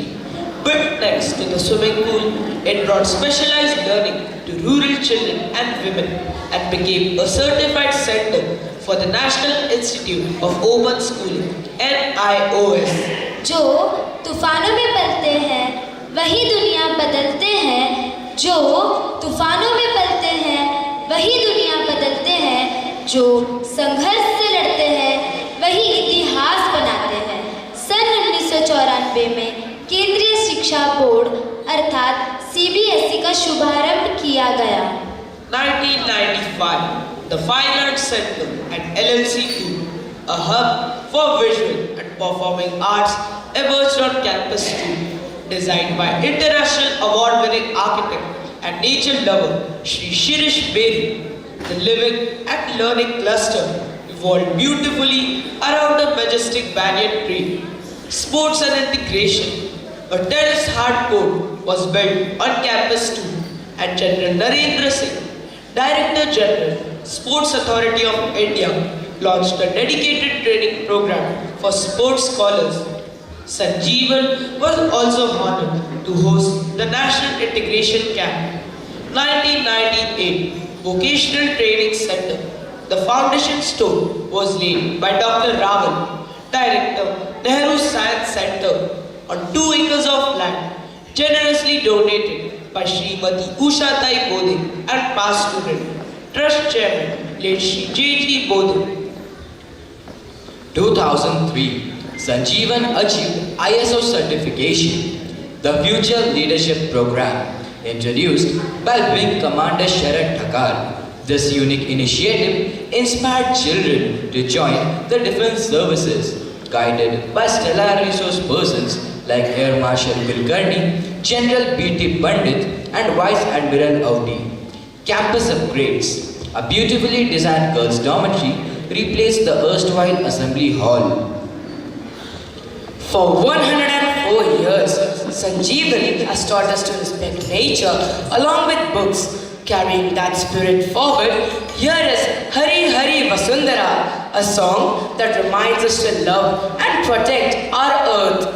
built next to the swimming pool, it brought specialized learning to rural children and women and became a certified center for the National Institute of Open Schooling, NIOS. जो तूफानों में पलते हैं वही दुनिया बदलते हैं, जो तूफानों में पलते हैं वही दुनिया बदलते हैं, जो संघर्ष से लड़ते हैं वही इतिहास बनाते हैं। सन 1994 में केंद्रीय शिक्षा बोर्ड अर्थात CBSE का शुभारंभ किया गया। 1995, the Fine Arts Center at LLC2, a hub for visual and performing arts, emerged on campus too. Designed by international award-winning architect and nature lover Shri Shirish Beri, the living and learning cluster evolved beautifully around the majestic banyan tree. Sports and integration, a terrace hardcore was built on campus too, and General Narendra Singh, Director General, Sports Authority of India, launched a dedicated training program for sports scholars. Sanjeewan was also honored to host the National Integration Camp. 1998, Vocational Training Center. The foundation stone was laid by Dr. Raval, Director, Nehru Science Center, on 2 acres of land, generously donated by Srimati Ushatai Bode and past student, Trust Chairman, late Shri J.T. Bode. 2003, Sanjeewan achieved ISO certification, the Future Leadership Program, introduced by Wing Commander Sharat Thakar. This unique initiative inspired children to join the defense services, guided by stellar resource persons like Air Marshal Kulkarni, General B.T. Pandit, and Vice Admiral Audi. Campus upgrades. A beautifully designed girls' dormitory replaced the erstwhile assembly hall. For 104 years, Sanjeewan has taught us to respect nature along with books. Carrying that spirit forward, here is Hari Hari Vasundhara, a song that reminds us to love and protect our earth.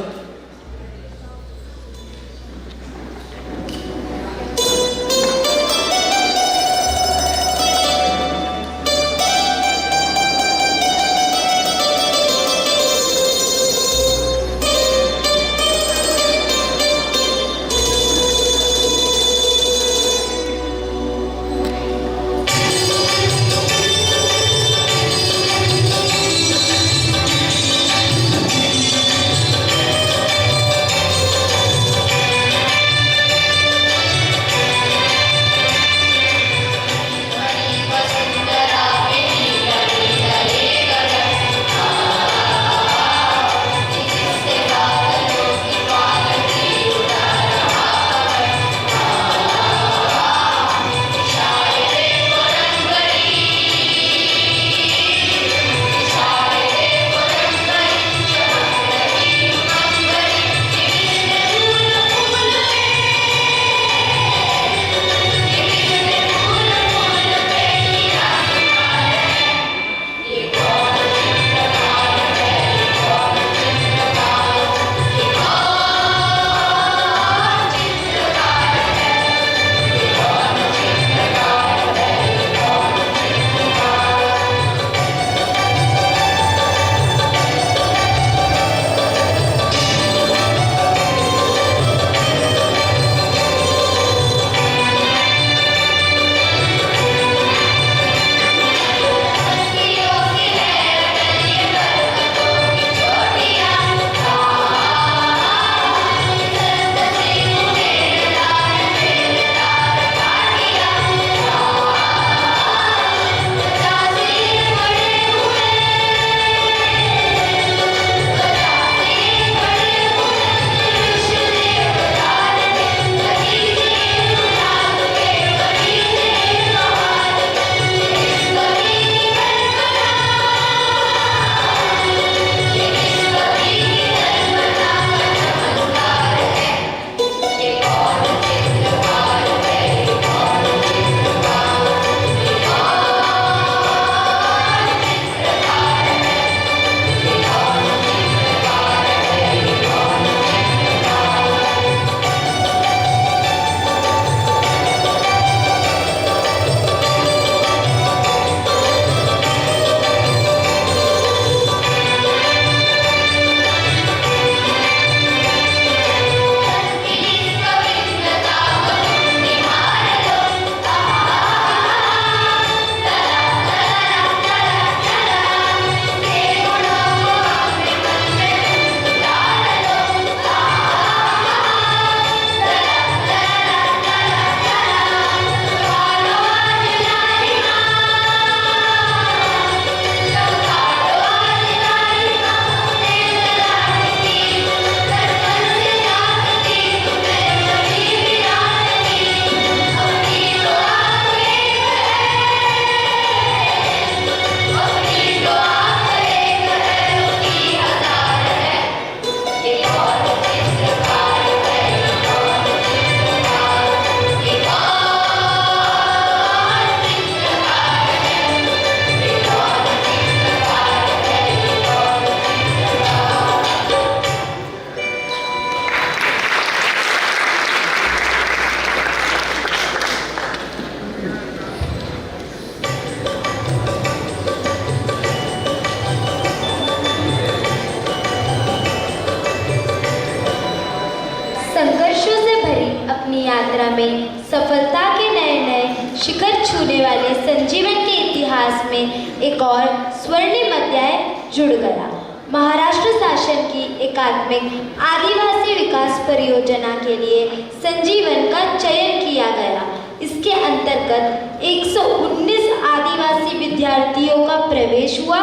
शिखर छूने वाले संजीवन के इतिहास में एक और स्वर्णिम अध्याय जुड़ गया। महाराष्ट्र शासन की एकात्मिक आदिवासी विकास परियोजना के लिए संजीवन का चयन किया गया। इसके अंतर्गत 119 आदिवासी विद्यार्थियों का प्रवेश हुआ।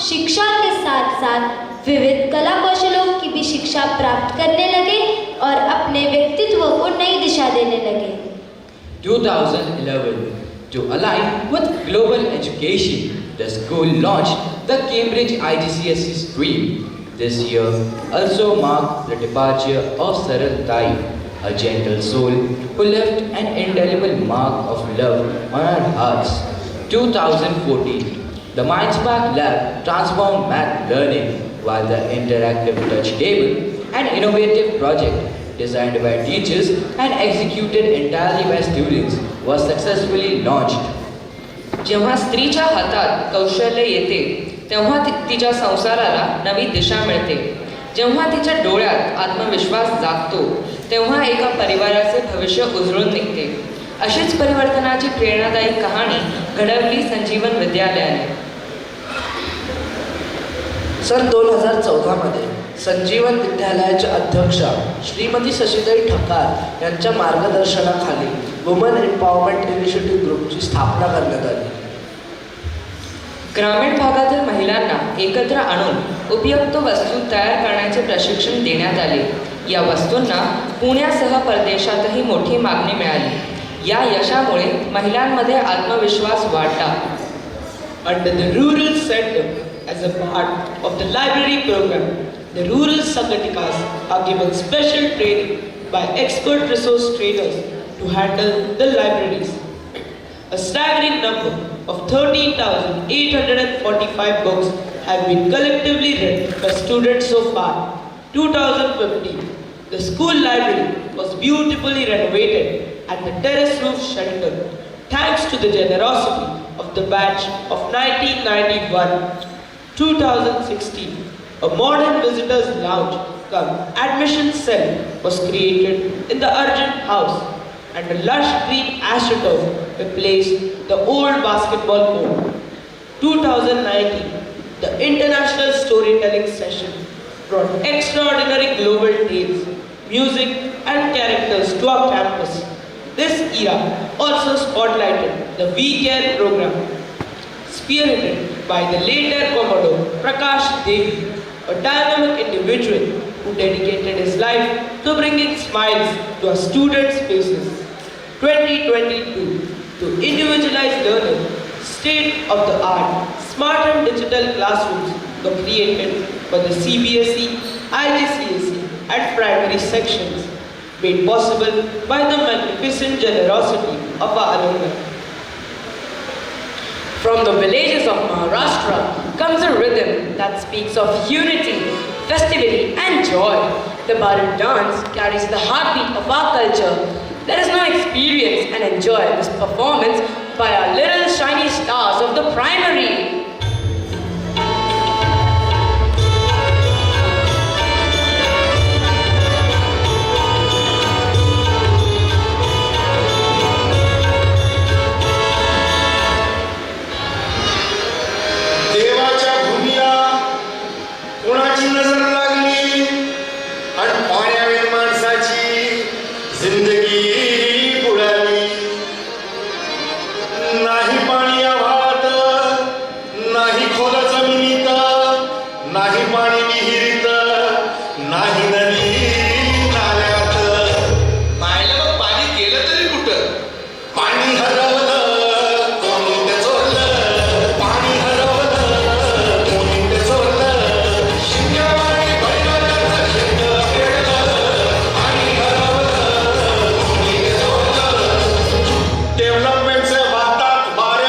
शिक्षा के साथ साथ विविध कला कौशलों की भी शिक्षा प्राप्त करने लगे और अपने व्यक्तित्व को नई दिशा देने लगे। 2011, to align with global education, the school launched the Cambridge IGCSE stream. This year also marked the departure of Saral Tai, a gentle soul who left an indelible mark of love on our hearts. 2014, the Mindspark Lab transformed math learning, while the interactive touch table, an innovative project designed by teachers and executed entirely by students, was successfully launched. जेव्हा स्त्रीच्या हातात कौशल्य येते तेव्हा तिच्या संसाराला नवी दिशा मिळते. जेव्हा तिच्या डोळ्यात आत्मविश्वास जागतो तेव्हा एका परिवाराचे भविष्य उजळून निघते. अशीच परिवर्तनाची प्रेरणादायी कहाणी घडवली संजीवन विद्यालयाने. सन 2014 मध्ये संजीवन विद्यालयाच्या अध्यक्षा श्रीमती शशिताई ठकार यांच्या मार्गदर्शनाखाली वुमन एम्पॉवरमेंट इनिशिएटिव्ह ग्रुपची स्थापना करण्यात आली. ग्रामीण भागातील महिलांना एकत्र आणून उपयुक्त वस्तू तयार करण्याचे प्रशिक्षण देण्यात आले. या वस्तूंना पुण्यासह परदेशातही मोठी मागणी मिळाली. या यशामुळे महिलांमध्ये आत्मविश्वास वाढला. Under the Rural Center, as a part of the library program, the rural Sanghatikas are given special training by expert resource trainers to handle the libraries. A staggering number of 13,845 books have been collectively read by students so far. 2015, the school library was beautifully renovated at the terrace roof shelter thanks to the generosity of the batch of 1991. 2016, a modern visitors lounge cum admission cell was created in the Arjun House, and a lush green astroturf replaced the old basketball court. 2019, the International Storytelling Session brought extraordinary global tales, music and characters to our campus. This era also spotlighted the We Care program, spearheaded by the later Commodore Prakash Devi, a dynamic individual who dedicated his life to bringing smiles to our students' faces. 2022, to individualize learning, state-of-the-art, smart and digital classrooms were created for the CBSE, IGCSE and primary sections, made possible by the magnificent generosity of our alumni. From the villages of Maharashtra comes a rhythm that speaks of unity, festivity and joy. The Bharat dance carries the heartbeat of our culture. Let us now experience and enjoy this performance by our little shiny stars of the primary. देवाच्या भूमिया कोणाची नजर लागली आणि पाण्यावेल माणसाची जिंदगी बुडाली. नाही पाणी आभाळात, नाही खोल जमिनीत, नाही पाणी विहिरीत, नाही नदी नाल्यात. मायला मग पाणी गेलं तरी कुठं? पाणी हरवलं कोणी ते चोरलं, पाणी हरवलं कोणी ते चोरलं. शिंगावाणी बैलाचं शेत पेरलं, पाणी हरवलं कोणी ते चोरलं. डेव्हलपमेंटचे वाहतात वारे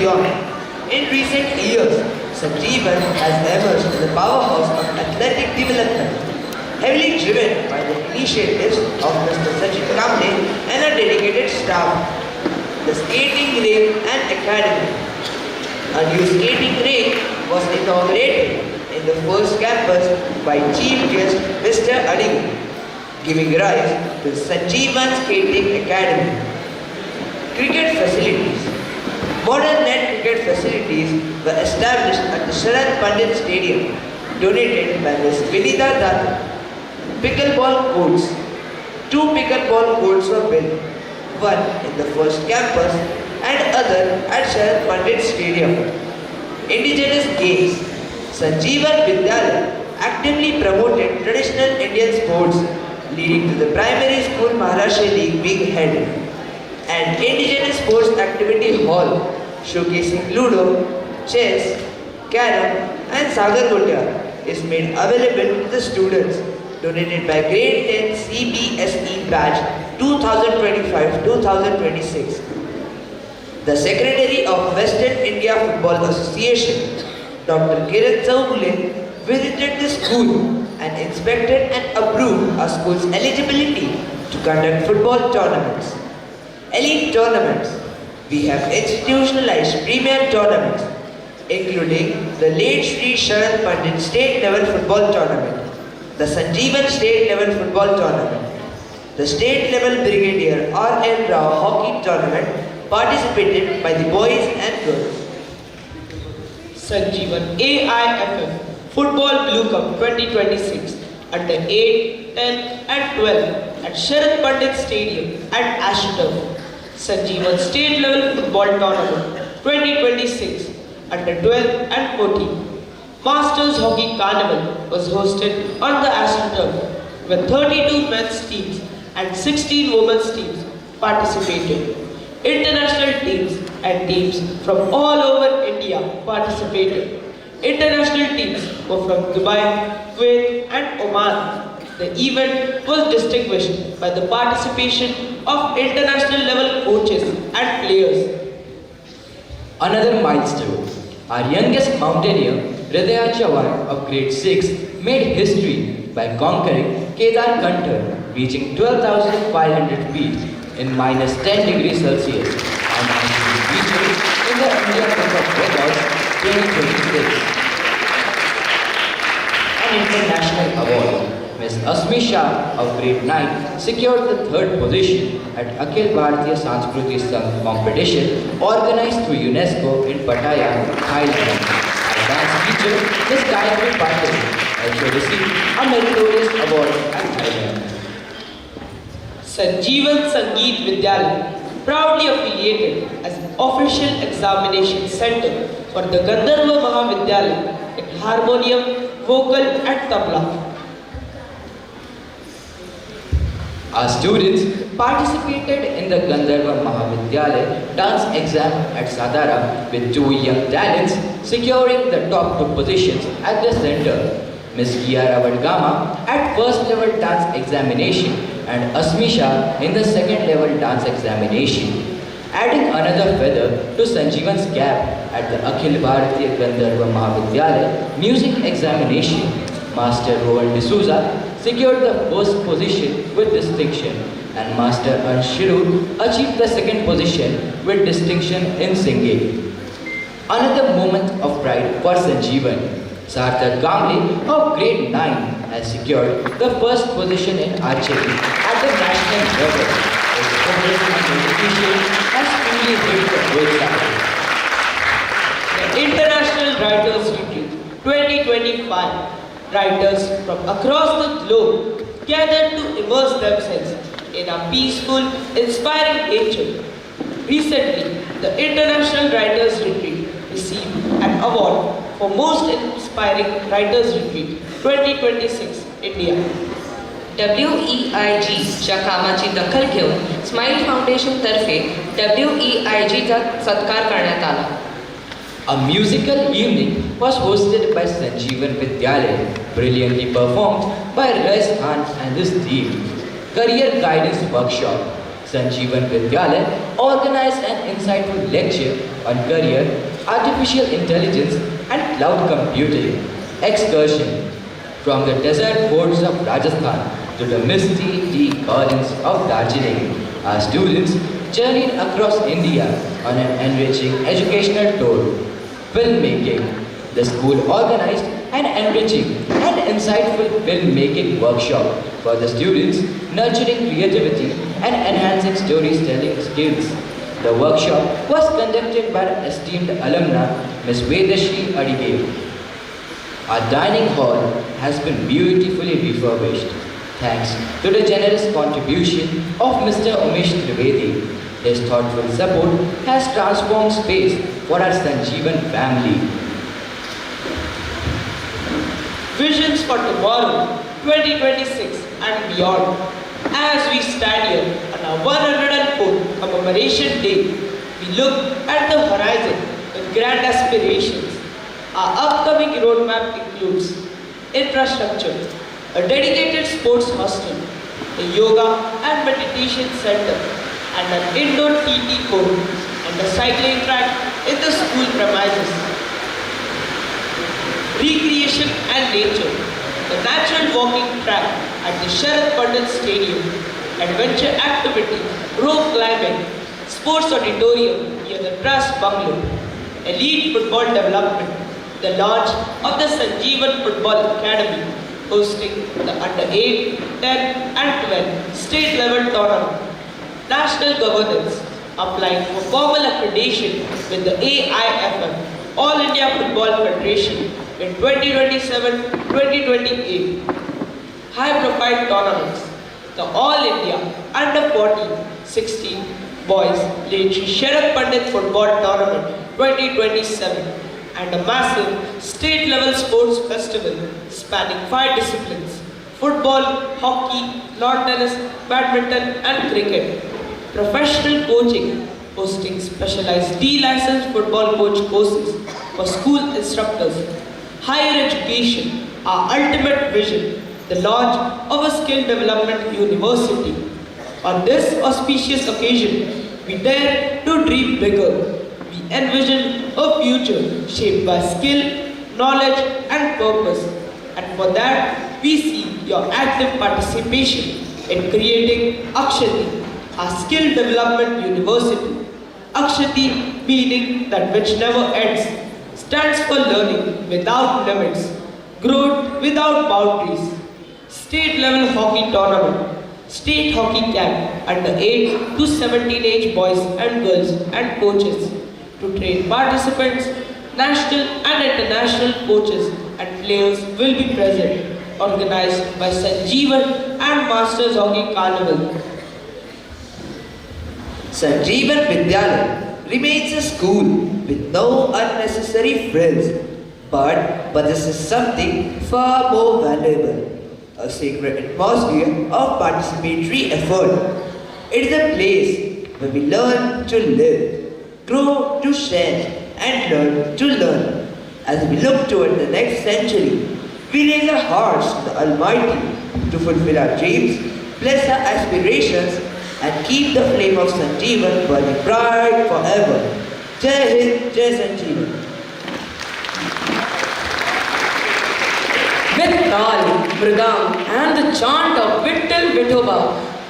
beyond. In recent years, Sanjeewan has emerged as a powerhouse of athletic development, heavily driven by the initiatives of Mr. Sachin Kamble and a dedicated staff. The skating rink and academy. A new skating rink was inaugurated in the first campus by Chief Guest Mr. Adigu, giving rise to Sanjeewan Skating Academy. Cricket facilities. Modern net cricket facilities were established at the Sharad Pandit Stadium, donated by Ms. Vinita Datta. Pickleball courts. 2 pickleball courts were built, one in the first campus and other at Sharad Pandit Stadium. Indigenous games. Sanjeewan Vidyalaya actively promoted traditional Indian sports, leading to the primary school Maharashtra League being held. An indigenous sports activity hall showcasing Ludo, chess, carom and Sagar Gotya is made available to the students, donated by Grade 10 CBSE batch 2025-2026. The Secretary of Western India Football Association, Dr. Kiran Chowgule, visited the school and inspected and approved our school's eligibility to conduct football tournaments. Elite tournaments. We have institutionalized premier tournaments, including the late Sri Sharad Pandit State Level Football Tournament, the Sanjeewan State Level Football Tournament, the State Level Brigadier R.N. Rao Hockey Tournament participated by the boys and girls. Sanjeewan AIFF Football Blue Cup 2026 under 8, 10 and 12 at Sharad Pandit Stadium at Ashton. Sanjeewan State Level Football Tournament 2026 under 12 and 14. Masters Hockey Carnival was hosted on the Ashton where 32 men's teams and 16 women's teams participated. International teams and teams from all over India participated. International teams were from Dubai, Kuwait and Oman. The event was distinguished by the participation of international level coaches and players. Another milestone. Our youngest mountaineer, Hridaya Chavan of grade 6, made history by conquering Kedar Kantar, reaching 12,500 feet in -10 degrees Celsius and featured in the India Book of Records 2026. An international award. Ms. Asmi Shah of grade 9 secured the 3rd position at Akhil Bharatiya Sanskriti Sangh competition organized through UNESCO in Pattaya, Thailand. Our dance teacher, Ms. Gayatri Patil, also received a meritorious award at Thailand. Sanjeewan Sangeet Vidyalaya, proudly affiliated as an official examination center for the Gandharva Mahavidyalaya in harmonium, vocal and tabla. Our students participated in the Gandharva Mahavidyalaya dance exam at Sadara with 2 young talents securing the top 2 positions at the center. Ms. Kiara Vadgama at first level dance examination and Asmisha in the second level dance examination. Adding another feather to Sanjeevan's cap at the Akhil Bharatiya Gandharva Mahavidyalaya music examination, Master Rowan D'Souza secured the first position with distinction and Master Anshiru achieved the second position with distinction in singing. Another moment of pride for Sanjeewan. Sarthak Kamble of grade 9 has secured the first position in archery at the national level. His focus and dedication has truly hit the bullseye. The International Writers Retreat 2025. Writers from across the globe gathered to immerse themselves in a peaceful, inspiring nature. Recently, the International Writers Retreat received an award for Most Inspiring Writers Retreat 2026 India. WEIGच्या कामाची दखल घेऊन smile foundation तर्फे WEIGचा सत्कार करण्यात आला. A musical evening was hosted by Sanjeewan Vidyalaya, brilliantly performed by Rais Khan and his team. Career Guidance Workshop. Sanjeewan Vidyalaya organized an insightful lecture on career, artificial intelligence and cloud computing. Excursion from the desert forts of Rajasthan to the misty tea gardens of Darjeeling. Our students journeyed across India on an enriching educational tour. Filmmaking. The school organized an enriching and insightful filmmaking workshop for the students, nurturing creativity and enhancing storytelling skills. The workshop was conducted by the esteemed alumna Ms. Vedashri Adige. Our dining hall has been beautifully refurbished thanks to the generous contribution of Mr. Umesh Trivedi. His thoughtful support has transformed space for our Sanjeewan family. Visions for tomorrow, 2026 and beyond. As we stand here on our 104th Commemoration Day, we look at the horizon with grand aspirations. Our upcoming roadmap includes infrastructure, a dedicated sports hostel, a yoga and meditation center, and an indoor TT court and a cycling track in the school premises. Recreation and nature, the natural walking track at the Sharad Pandit Stadium, adventure activity, rope climbing, sports auditorium near the Trust Bungalow, elite football development, the launch of the Sanjeewan Football Academy, hosting the under 8, 10 and 12 state level tournament, national governance, applying for formal accreditation with the AIFF, All India Football Federation, in 2027-2028. High-profile tournaments, the All India Under 14-16 Boys Late Sharad Pandit Football Tournament 2027 and a massive state-level sports festival spanning 5 disciplines: football, hockey, lawn tennis, badminton and cricket. Professional coaching, hosting specialized D-licensed football coach courses for school instructors. Higher education, our ultimate vision, the launch of a skill development university. On this auspicious occasion, we dare to dream bigger. We envision a future shaped by skill, knowledge and purpose. And for that, we see your active participation in creating Akshati, our skill development university. Akshati meaning that which never ends, stands for learning without limits, growth without boundaries. State level hockey tournament, state hockey camp under 8 to 17 age boys and girls and coaches to train participants. National and international coaches and players will be present, organized by Sanjeewan and Masters Hockey Carnival. Sanjeewan Vidyalaya remains a school with no unnecessary frills, but this is something far more valuable, a sacred atmosphere of participatory effort. It is a place where we learn to live, grow to share, and learn to learn. As we look toward the next century, we raise our hearts to the Almighty to fulfill our dreams, bless our aspirations, and keep the flame of Sanjeewan burning bright forever. Jai Hind, Jai Sanjeewan. With Tal, Mridang and the chant of Vittal Vithoba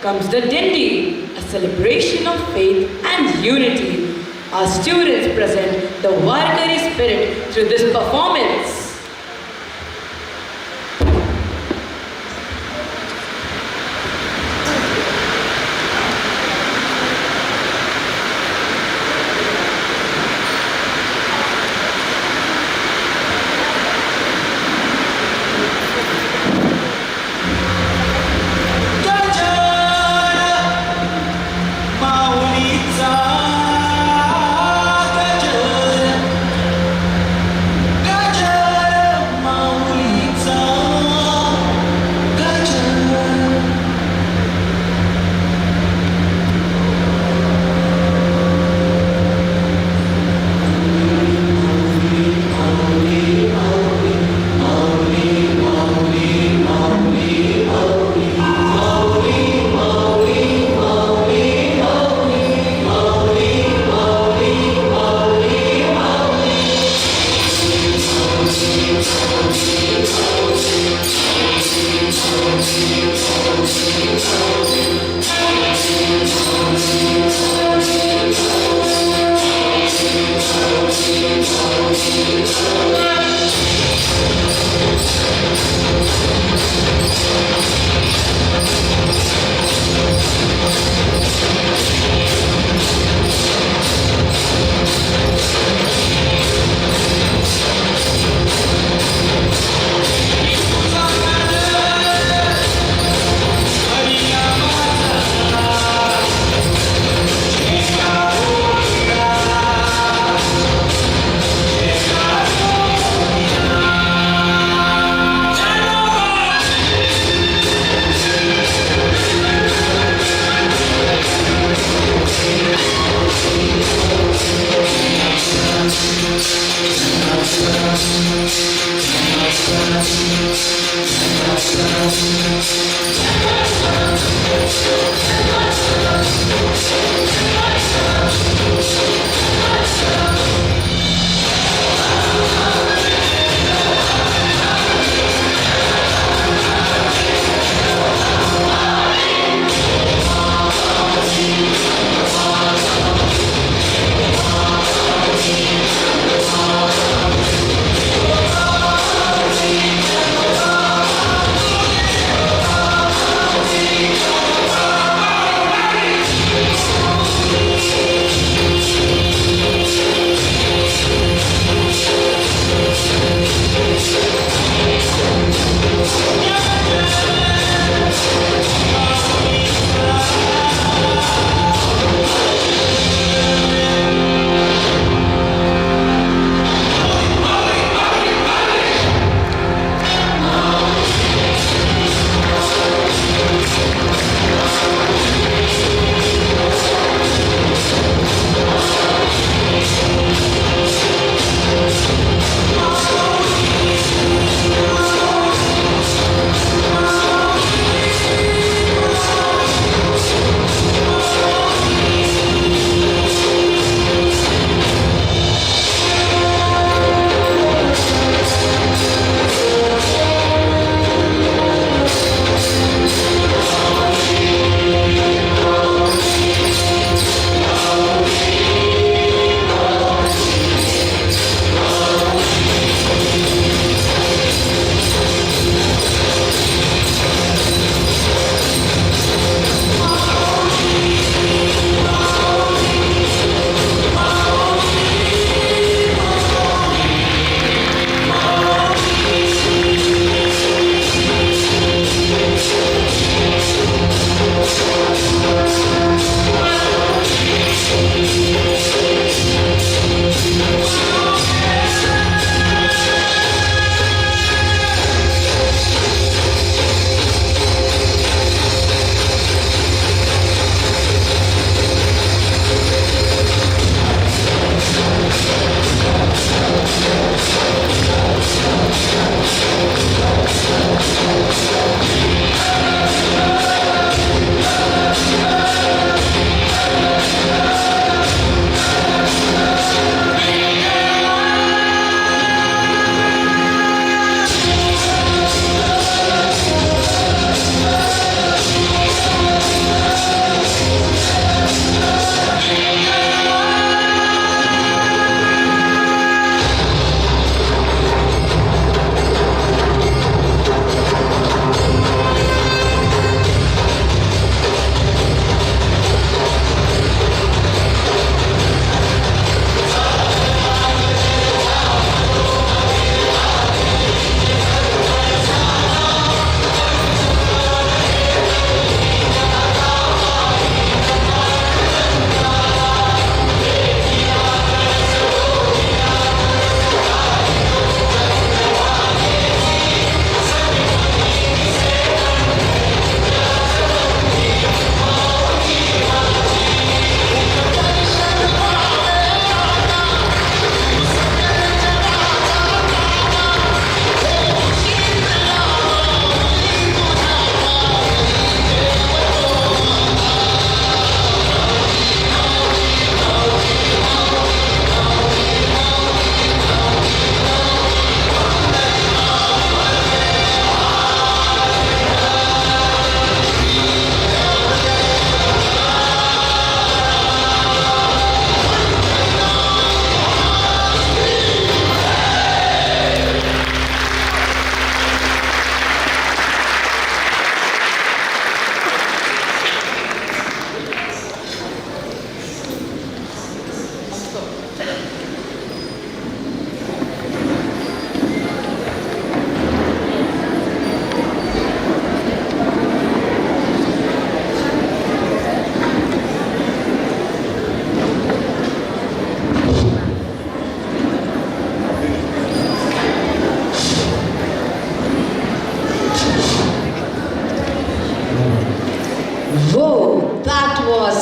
comes the Dindi, a celebration of faith and unity. Our students present the Varkari spirit through this performance. Gajah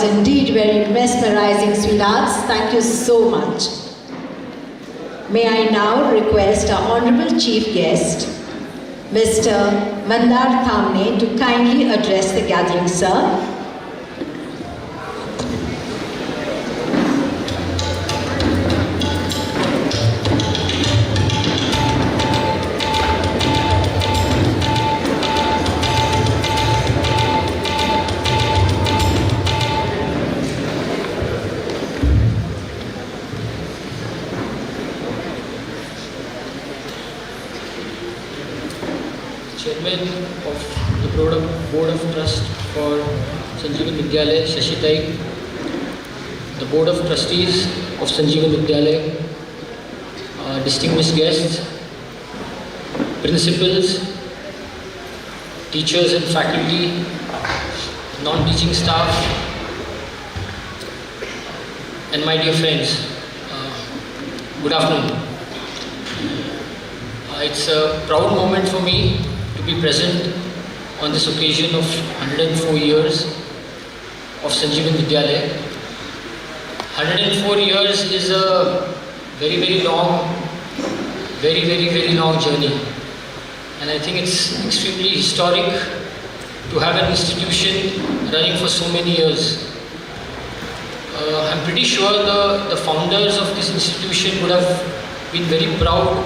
Indeed very mesmerizing, sweethearts. Thank you so much. May I now request our Honorable Chief Guest, Mr. Mandar Thamne, to kindly address the gathering, sir. Chairman of the Board of Trust for Sanjeewan Vidyalaya, Shashitai, the Board of Trustees of Sanjeewan Vidyalaya, distinguished guests, principals, teachers and faculty, non-teaching staff, and my dear friends, good afternoon. It's a proud moment for me to be present on this occasion of 104 years of Sanjeewan Vidyalaya. 104 years is a very long journey, and I think it's extremely historic to have an institution running for so many years. I'm pretty sure the founders of this institution would have been very proud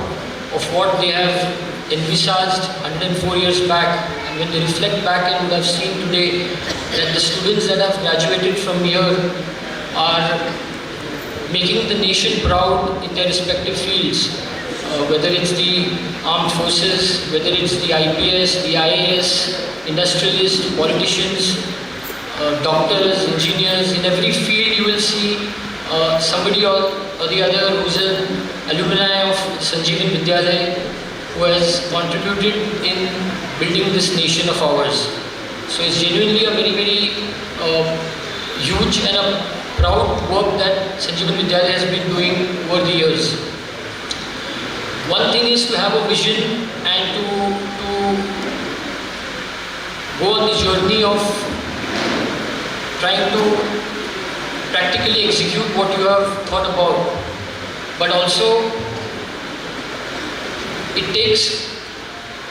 of what they have envisaged 104 years back, and when they reflect back and would have seen today that the students that have graduated from here are making the nation proud in their respective fields, whether it's the armed forces, whether it's the IPS, the IAS, industrialists, politicians, doctors, engineers. In every field you will see somebody or the other who's an alumni of Sanjeewan Vidyalaya, who has contributed in building this nation of ours. So it's genuinely a very huge and a proud work that Sanjeewan Vidyalaya has been doing over the years. One thing is to have a vision and to go on the journey of trying to practically execute what you have thought about, but also it takes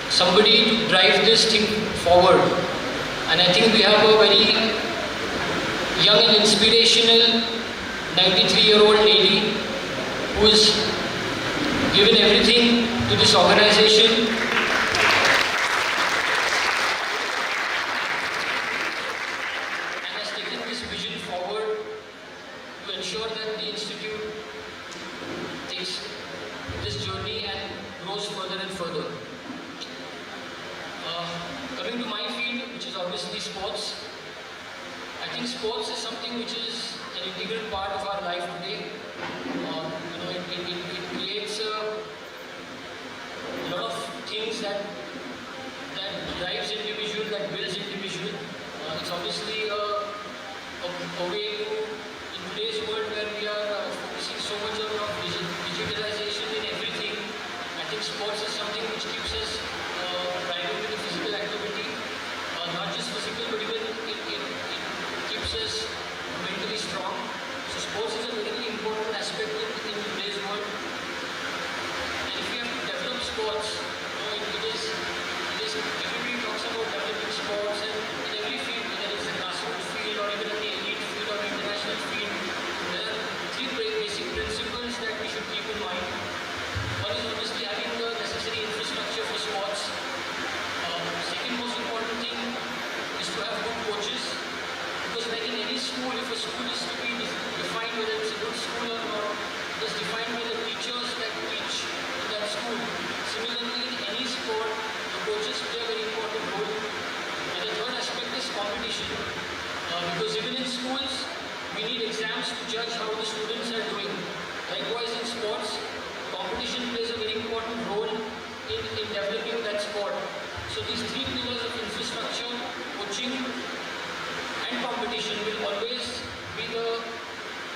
somebody to drive this thing forward. And I think we have a very young and inspirational 93-year-old lady who is given everything to this organization. And has taken this vision forward to ensure that the institute takes this journey and grows further and further. Coming to my field, which is obviously sports, I think sports is something which is an integral part of our life today. It creates a lot of things that drives individual, that builds individual. It's obviously a way to, in today's world where we are focusing so much on digitalization in everything, I think sports is something which keeps us driving with the physical activity, not just physical, but even it keeps us mentally strong. So sports is a very important aspect in today's world. And if we have to develop sports, everybody talks about developing sports, and in every field, whether it's a grassroots field or even in the elite field or international field, there are three basic principles that we should keep in mind. One is obviously having the necessary infrastructure for sports. Second most important thing is to have good coaches, because like in any school, if a school is to be defined whether it's a good school or not, it is defined by the teachers that teach in that school. Similarly, in any sport, the coaches play a very important role. And the third aspect is competition, because even in schools, we need exams to judge how the students are doing. Likewise, in sports, competition plays a very important role in developing that sport. So these three pillars of infrastructure, coaching and competition will always be the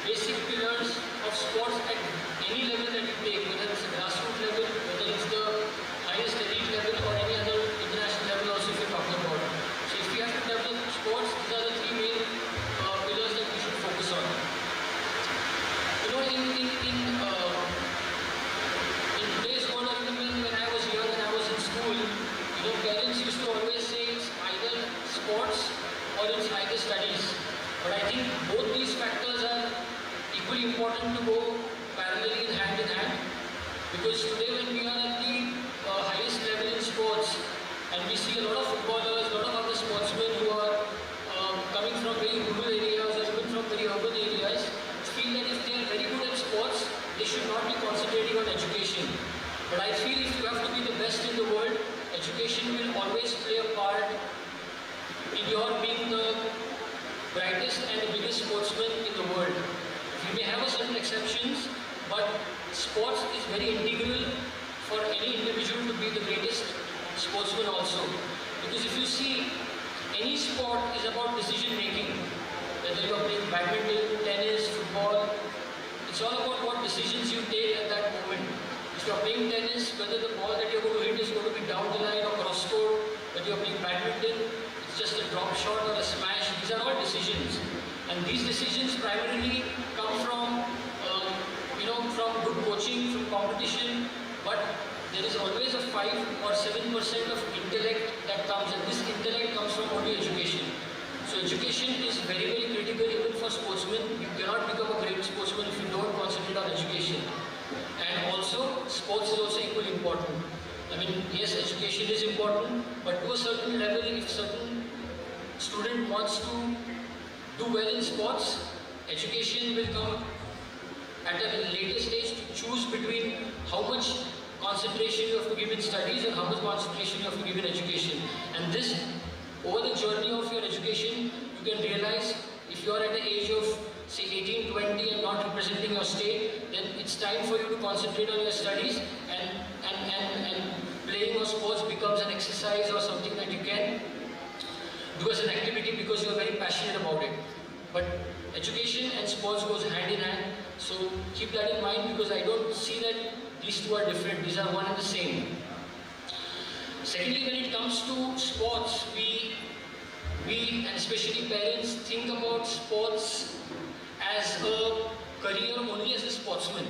basic pillars of sports at any level that you take, whether it's a grassroots level, whether it's the highest elite level or any other international level also if you're talking about. So if we have to develop sports, these are the three main pillars that we should focus on. In But I think both these factors are equally important to go parallelly in hand, because today when we are at the highest level in sports, and we see a lot of footballers, a lot of other sportsmen who are coming from very rural areas or even from very urban areas, feel that if they are very good at sports, they should not be concentrating on education. But I feel if you have to be the best in the world, education will always play a part in your being the brightest and the biggest sportsman in the world. You may have a certain exceptions, but sports is very integral for any individual to be the greatest sportsman also. Because if you see, any sport is about decision making. Whether you are playing badminton, tennis, football, it's all about what decisions you take at that moment. If you are playing tennis, whether the ball that you are going to hit is going to be down the line or cross court, whether you are playing badminton, it's just a drop shot or a smash, these are all decisions. And these decisions primarily come from, from good coaching, from competition, but there is always a 5 or 7% of intellect that comes, and this intellect comes from only education. So education is very, very critical even for sportsmen. You cannot become a great sportsman if you don't concentrate on education. And also, sports is also equally important. I mean, yes, education is important, but to a certain level, if certain student wants to do well in sports, education will come at a later stage to choose between how much concentration you have to give in studies and how much concentration you have to give in education. And this, over the journey of your education, you can realize if you are at the age of say 18, 20 and not representing your state, then it's time for you to concentrate on your studies, and playing or sports becomes an exercise or something that you can do as an activity because you are very passionate about it. But education and sports goes hand in hand, so keep that in mind, because I don't see that these two are different, these are one and the same. Secondly, when it comes to sports, we and especially parents think about sports as a career only as a sportsman.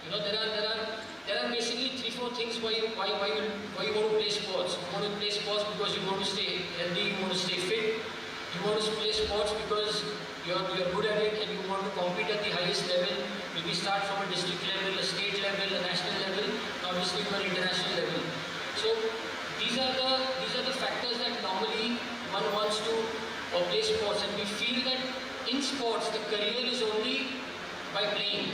You know, there are basically 3-4 things why you want to play sports. You want to play sports because you want to stay healthy, you want to stay fit. You want to play sports because you're good at it and you want to compete at the highest level. Maybe start from a district level, a state level, a national level, and obviously an international level. So these are the factors that normally one wants to play sports, and we feel that in sports the career is only by playing.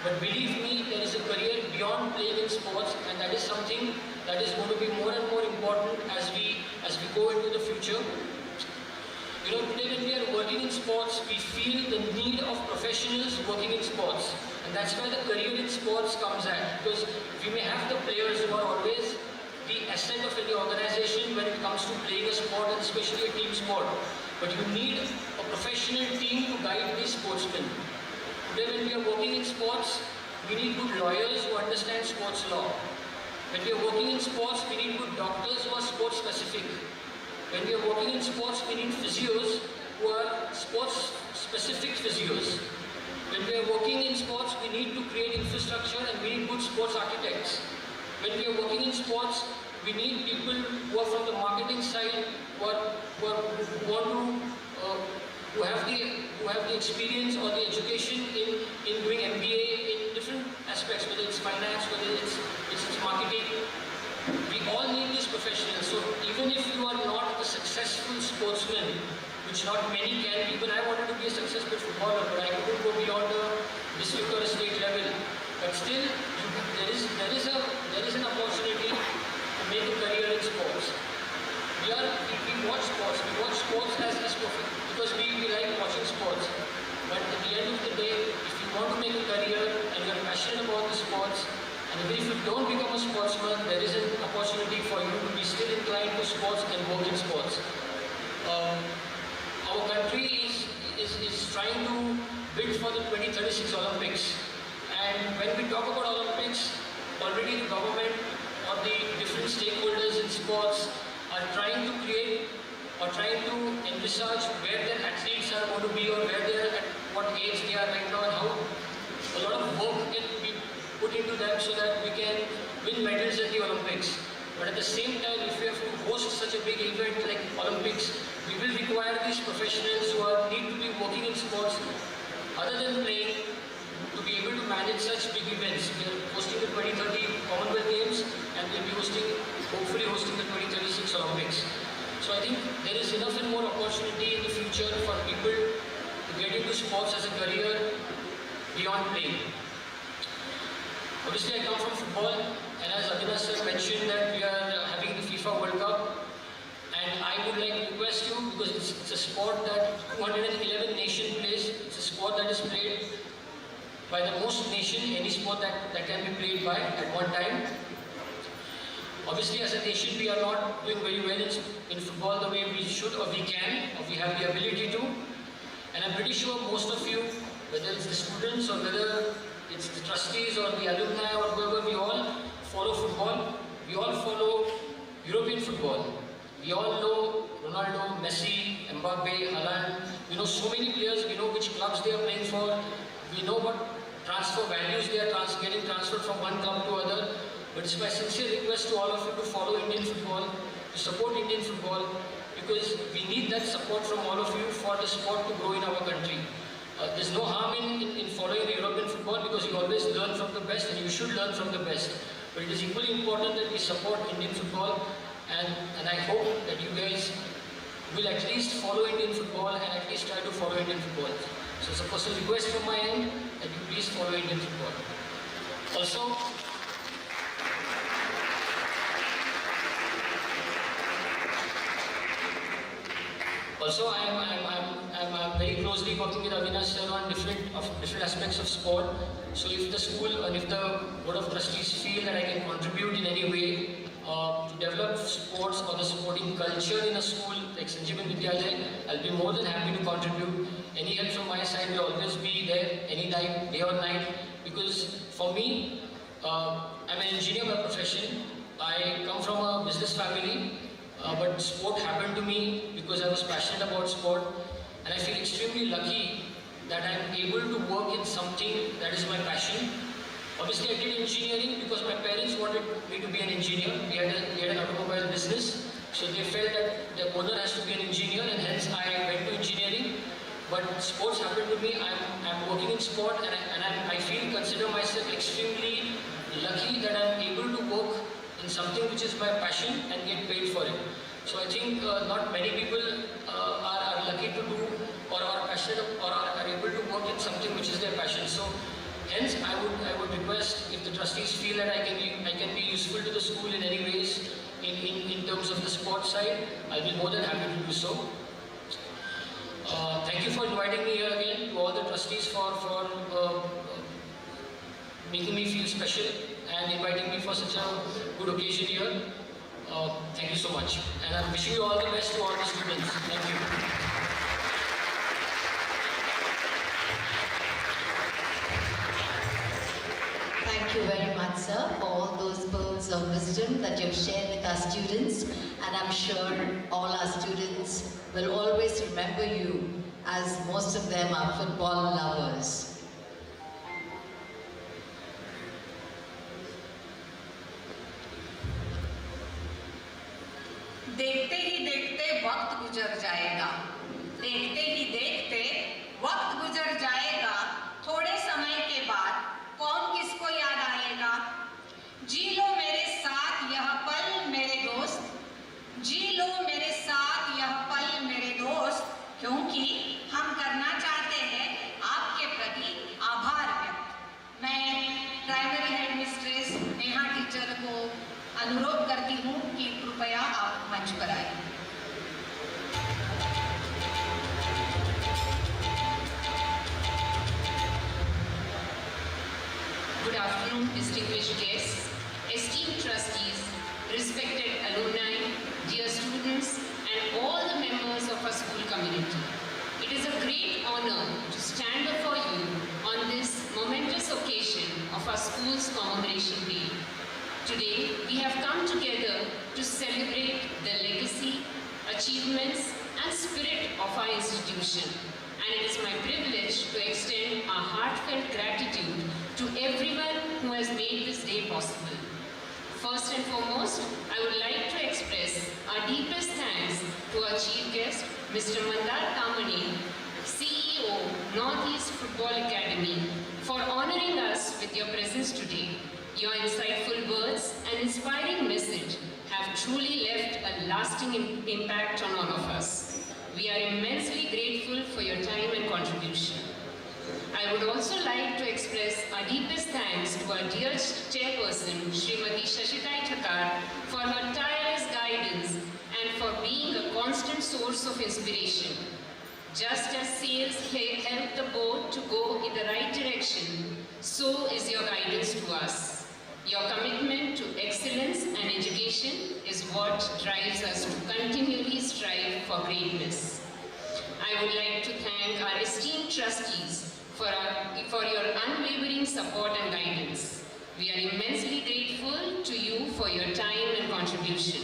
But believe me, there is a career beyond playing in sports, and that is something that is going to be more and more important as we go into the future. You know, today when we are working in sports, we feel the need of professionals working in sports. And that's where the career in sports comes at. Because we may have the players who are always the asset of any organization when it comes to playing a sport, and especially a team sport. But you need a professional team to guide these sportsmen. Today when we are working in sports, we need good lawyers who understand sports law. When we are working in sports, we need good doctors who are sports specific. When we are working in sports, we need physios who are sports-specific physios. When we are working in sports, we need to create infrastructure and we need good sports architects. When we are working in sports, we need people who are from the marketing side, who have the experience or the education in doing MBA in different aspects, whether it's finance, whether it's marketing. We all need these professionals. So even if you are not a successful sportsman, which not many can be, even I wanted to be a successful footballer, but I couldn't go beyond a district or a state level. But still, there is an opportunity to make a career in sports. We watch sports. We watch sports as because we like watching sports. But at the end of the day, if you want to make a career and you are passionate about the sports, and even if you don't become a sportsman, there is an opportunity for you to be still inclined to sports and work in sports. Our country is trying to bid for the 2036 Olympics. And when we talk about Olympics, already the government or the different stakeholders in sports are trying to create or trying to envisage where their athletes are going to be, or where they are at what age they are right now, and how a lot of work can be put into them so that we can win medals at the Olympics. But at the same time, if we have to host such a big event like Olympics, we will require these professionals who need to be working in sports other than playing to be able to manage such big events. We are hosting the 2030 Commonwealth Games and we'll be hopefully hosting the 2036 Olympics. So I think there is enough and more opportunity in the future for people to get into sports as a career beyond playing. Obviously I come from football, and as Avinash sir mentioned that we are having the FIFA World Cup, and I would like to request you, because it's a sport that 211 nation plays, it's a sport that is played by the most nation, any sport that can be played by at one time. Obviously as a nation we are not doing very well in football the way we should or we can, or we have the ability to. And I'm pretty sure most of you, whether it's the students or whether it's the trustees or the alumni or whoever, we all follow football. We all follow European football. We all know Ronaldo, Messi, Mbappe, Haaland. We know so many players, we know which clubs they are playing for. We know what transfer values they are getting transferred from one club to other. But it's my sincere request to all of you to follow Indian football, to support Indian football, because we need that support from all of you for the sport to grow in our country. There's no harm in following the European football, because you always learn from the best and you should learn from the best. But it is equally important that we support Indian football, and I hope that you guys will at least follow Indian football and at least try to follow Indian football. So it's a personal request from my end that you please follow Indian football. Also, I'm very closely working with Avinash sir on different aspects of sport. So if the school and if the Board of Trustees feel that I can contribute in any way to develop sports or the sporting culture in a school like Sanjeewan Vidyalaya, I'll be more than happy to contribute. Any help from my side will always be there, anytime, day or night. Because for me, I'm an engineer by profession. I come from a business family. But sport happened to me because I was passionate about sport, and I feel extremely lucky that I'm able to work in something that is my passion. Obviously I did engineering because my parents wanted me to be an engineer. We had an automobile business, so they felt that the owner has to be an engineer, and hence I went to engineering. But sports happened to me. I'm working in sport, and I consider myself extremely lucky that I'm able to work in something which is my passion and get paid for it. So I think not many people are lucky to do or are passionate or are able to work in something which is their passion. So hence I would request, if the trustees feel that I can be useful to the school in any ways in terms of the sports side, I'll be more than happy to do so. Thank you for inviting me here again, to all the trustees for making me feel special and inviting me for such a good occasion here. Thank you so much, and I'm wishing you all the best to all the students. Thank you. Thank you very much, sir, for all those pearls of wisdom that you've shared with our students, and I'm sure all our students will always remember you, as most of them are football lovers. देखते ही देखते वक्त गुजर जाएगा, देखते ही देखते वक्त गुजर जाएगा, थोड़े समय के बाद कौन किसको याद आएगा। जी लो मेरे साथ यह पल मेरे दोस्त, जी लो मेरे साथ यह पल मेरे दोस्त, क्योंकि हम करना चाहते हैं आपके प्रति आभार व्यक्त। मैं primary head mistress Neha teacher को अनुरोध करती हूँ कि कृपया आप मंच पर आएं। Good afternoon, distinguished guests, esteemed trustees, respected alumni, dear students, and all the members of our school community. It is a great honor to stand before you on this momentous occasion of our school's commemoration day. Today, we have come together to celebrate the legacy, achievements, and spirit of our institution. And it is my privilege to extend our heartfelt gratitude to everyone who has made this day possible. First and foremost, I would like to express our deepest thanks to our chief guest, Mr. Mandar Kamani, CEO, Northeast Football Academy, for honoring us with your presence today. Your insightful words and inspiring message have truly left a lasting impact on all of us. We are immensely grateful for your time and contribution. I would also like to express our deepest thanks to our dear chairperson, Srimati Shashikai Thakar, for her tireless guidance and for being a constant source of inspiration. Just as sails help the boat to go in the right direction, so is your guidance to us. Your commitment to excellence and education is what drives us to continually strive for greatness. I would like to thank our esteemed trustees for your unwavering support and guidance. We are immensely grateful to you for your time and contribution.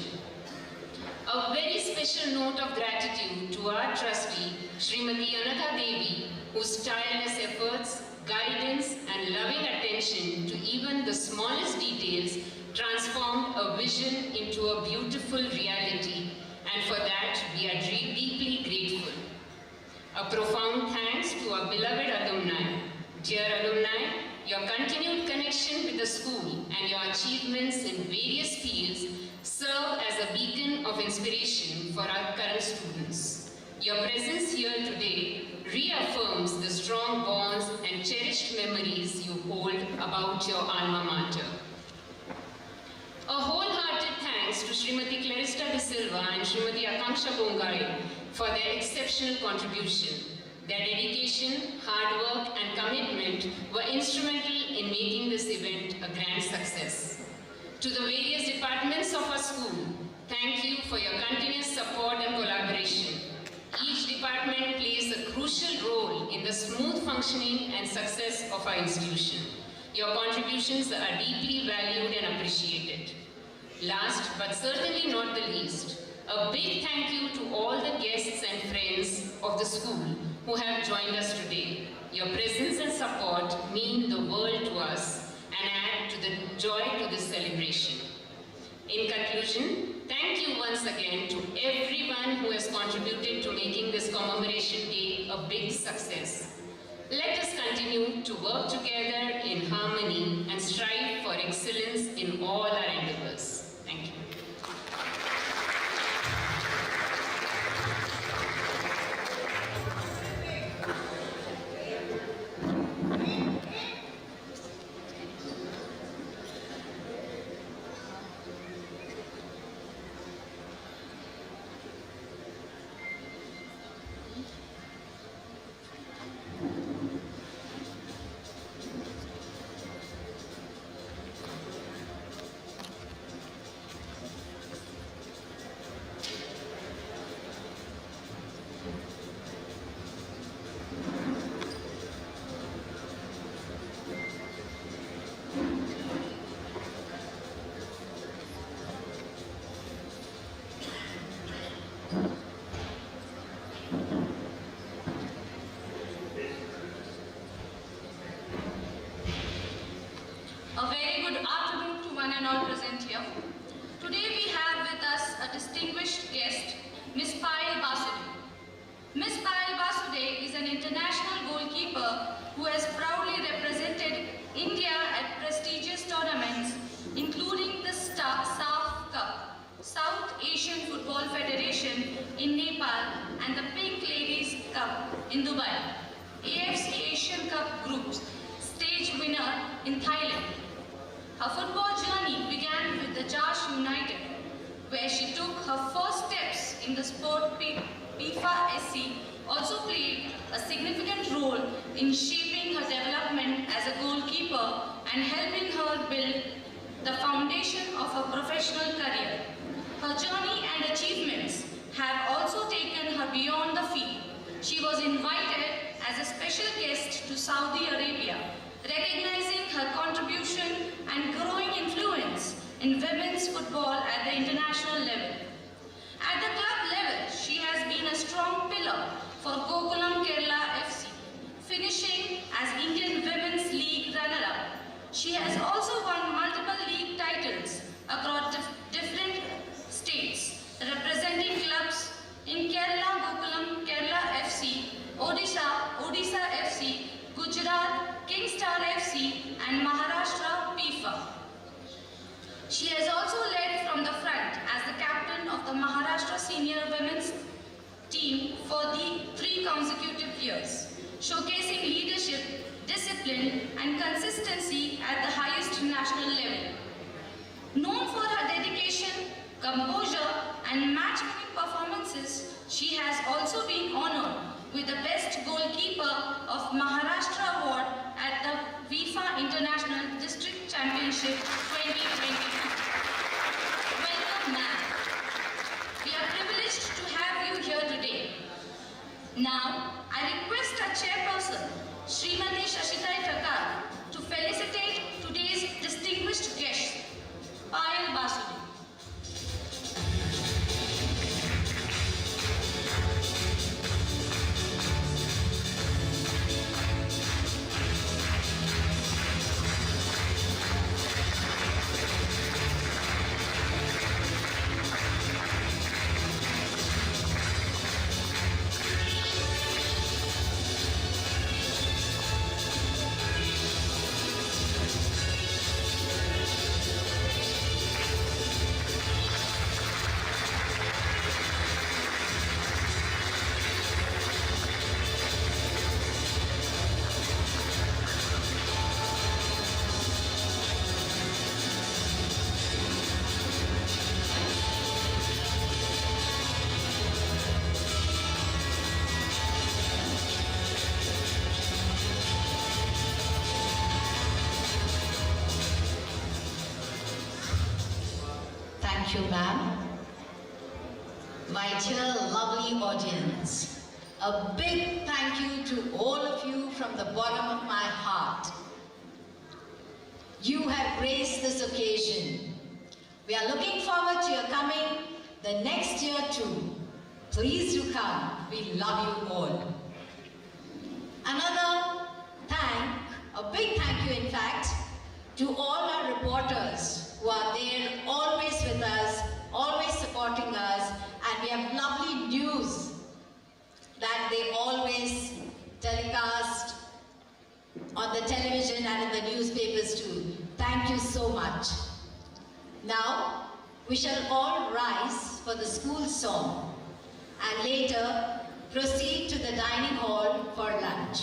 A very special note of gratitude to our trustee, Srimati Anatha Devi, whose tireless efforts, guidance and loving attention to even the smallest details transformed a vision into a beautiful reality, and for that we are deeply grateful. A profound thanks to our beloved alumni. Dear alumni, your continued connection with the school and your achievements in various fields serve as a beacon of inspiration for our current students. Your presence here today reaffirms the strong bonds and cherished memories you hold about your alma mater. A wholehearted thanks to Srimati Clarista De Silva and Srimati Akanksha Bongai for their exceptional contribution. Their dedication, hard work and commitment were instrumental in making this event a grand success. To the various departments of our school, thank you for your continuous support and collaboration. Each department plays a crucial role in the smooth functioning and success of our institution. Your contributions are deeply valued and appreciated. Last but certainly not the least, a big thank you to all the guests and friends of the school who have joined us today. Your presence and support mean the world to us and add to the joy to this celebration. In conclusion, thank you once again to everyone who has contributed to making this commemoration day a big success. Let us continue to work together in harmony and strive for excellence in all our endeavors. Thank you. A very good afternoon to one and all present here. Today we have with us a distinguished guest, Ms. Payal Basude. Ms. Payal Basude is an international goalkeeper who has proudly represented India at prestigious tournaments including the SAF Cup, South Asian Football Federation in Nepal and the Pink Ladies Cup in Dubai, AFC Asian Cup Groups stage winner in Thailand. Her football journey began with the Josh United, where she took her first steps in the sport. FIFA SC also played a significant role in shaping her development as a goalkeeper and helping her build the foundation of her professional career. Her journey and achievements have also taken her beyond the field. She was invited as a special guest to Saudi Arabia, recognizing her contribution and growing influence in women's football at the international level. At the club level, she has been a strong pillar for Gokulam Kerala FC, finishing as Indian Women's League runner-up. She has also won multiple league titles, a She has also led from the front as the captain of the Maharashtra Senior Women's team for the 3 consecutive years, showcasing leadership, discipline and consistency at the highest national level. Known for her dedication, composure and match-winning performances, she has also been honored with the Best Goalkeeper of Maharashtra Award at the FIFA International District Championship 2022. Welcome, ma'am. We are privileged to have you here today. Now, I request our chairperson, Srimati Shashitai Thakkar, to felicitate today's distinguished guest, Payal Basudev. Thank you, ma'am. My dear lovely audience, a big thank you to all of you from the bottom of my heart. You have graced this occasion. We are looking forward to your coming the next year too. Please do come. We love you all. Another a big thank you in fact, to all our reporters who are there always with us, always supporting us, and we have lovely news that they always telecast on the television and in the newspapers too. Thank you so much. Now, we shall all rise for the school song and later proceed to the dining hall for lunch.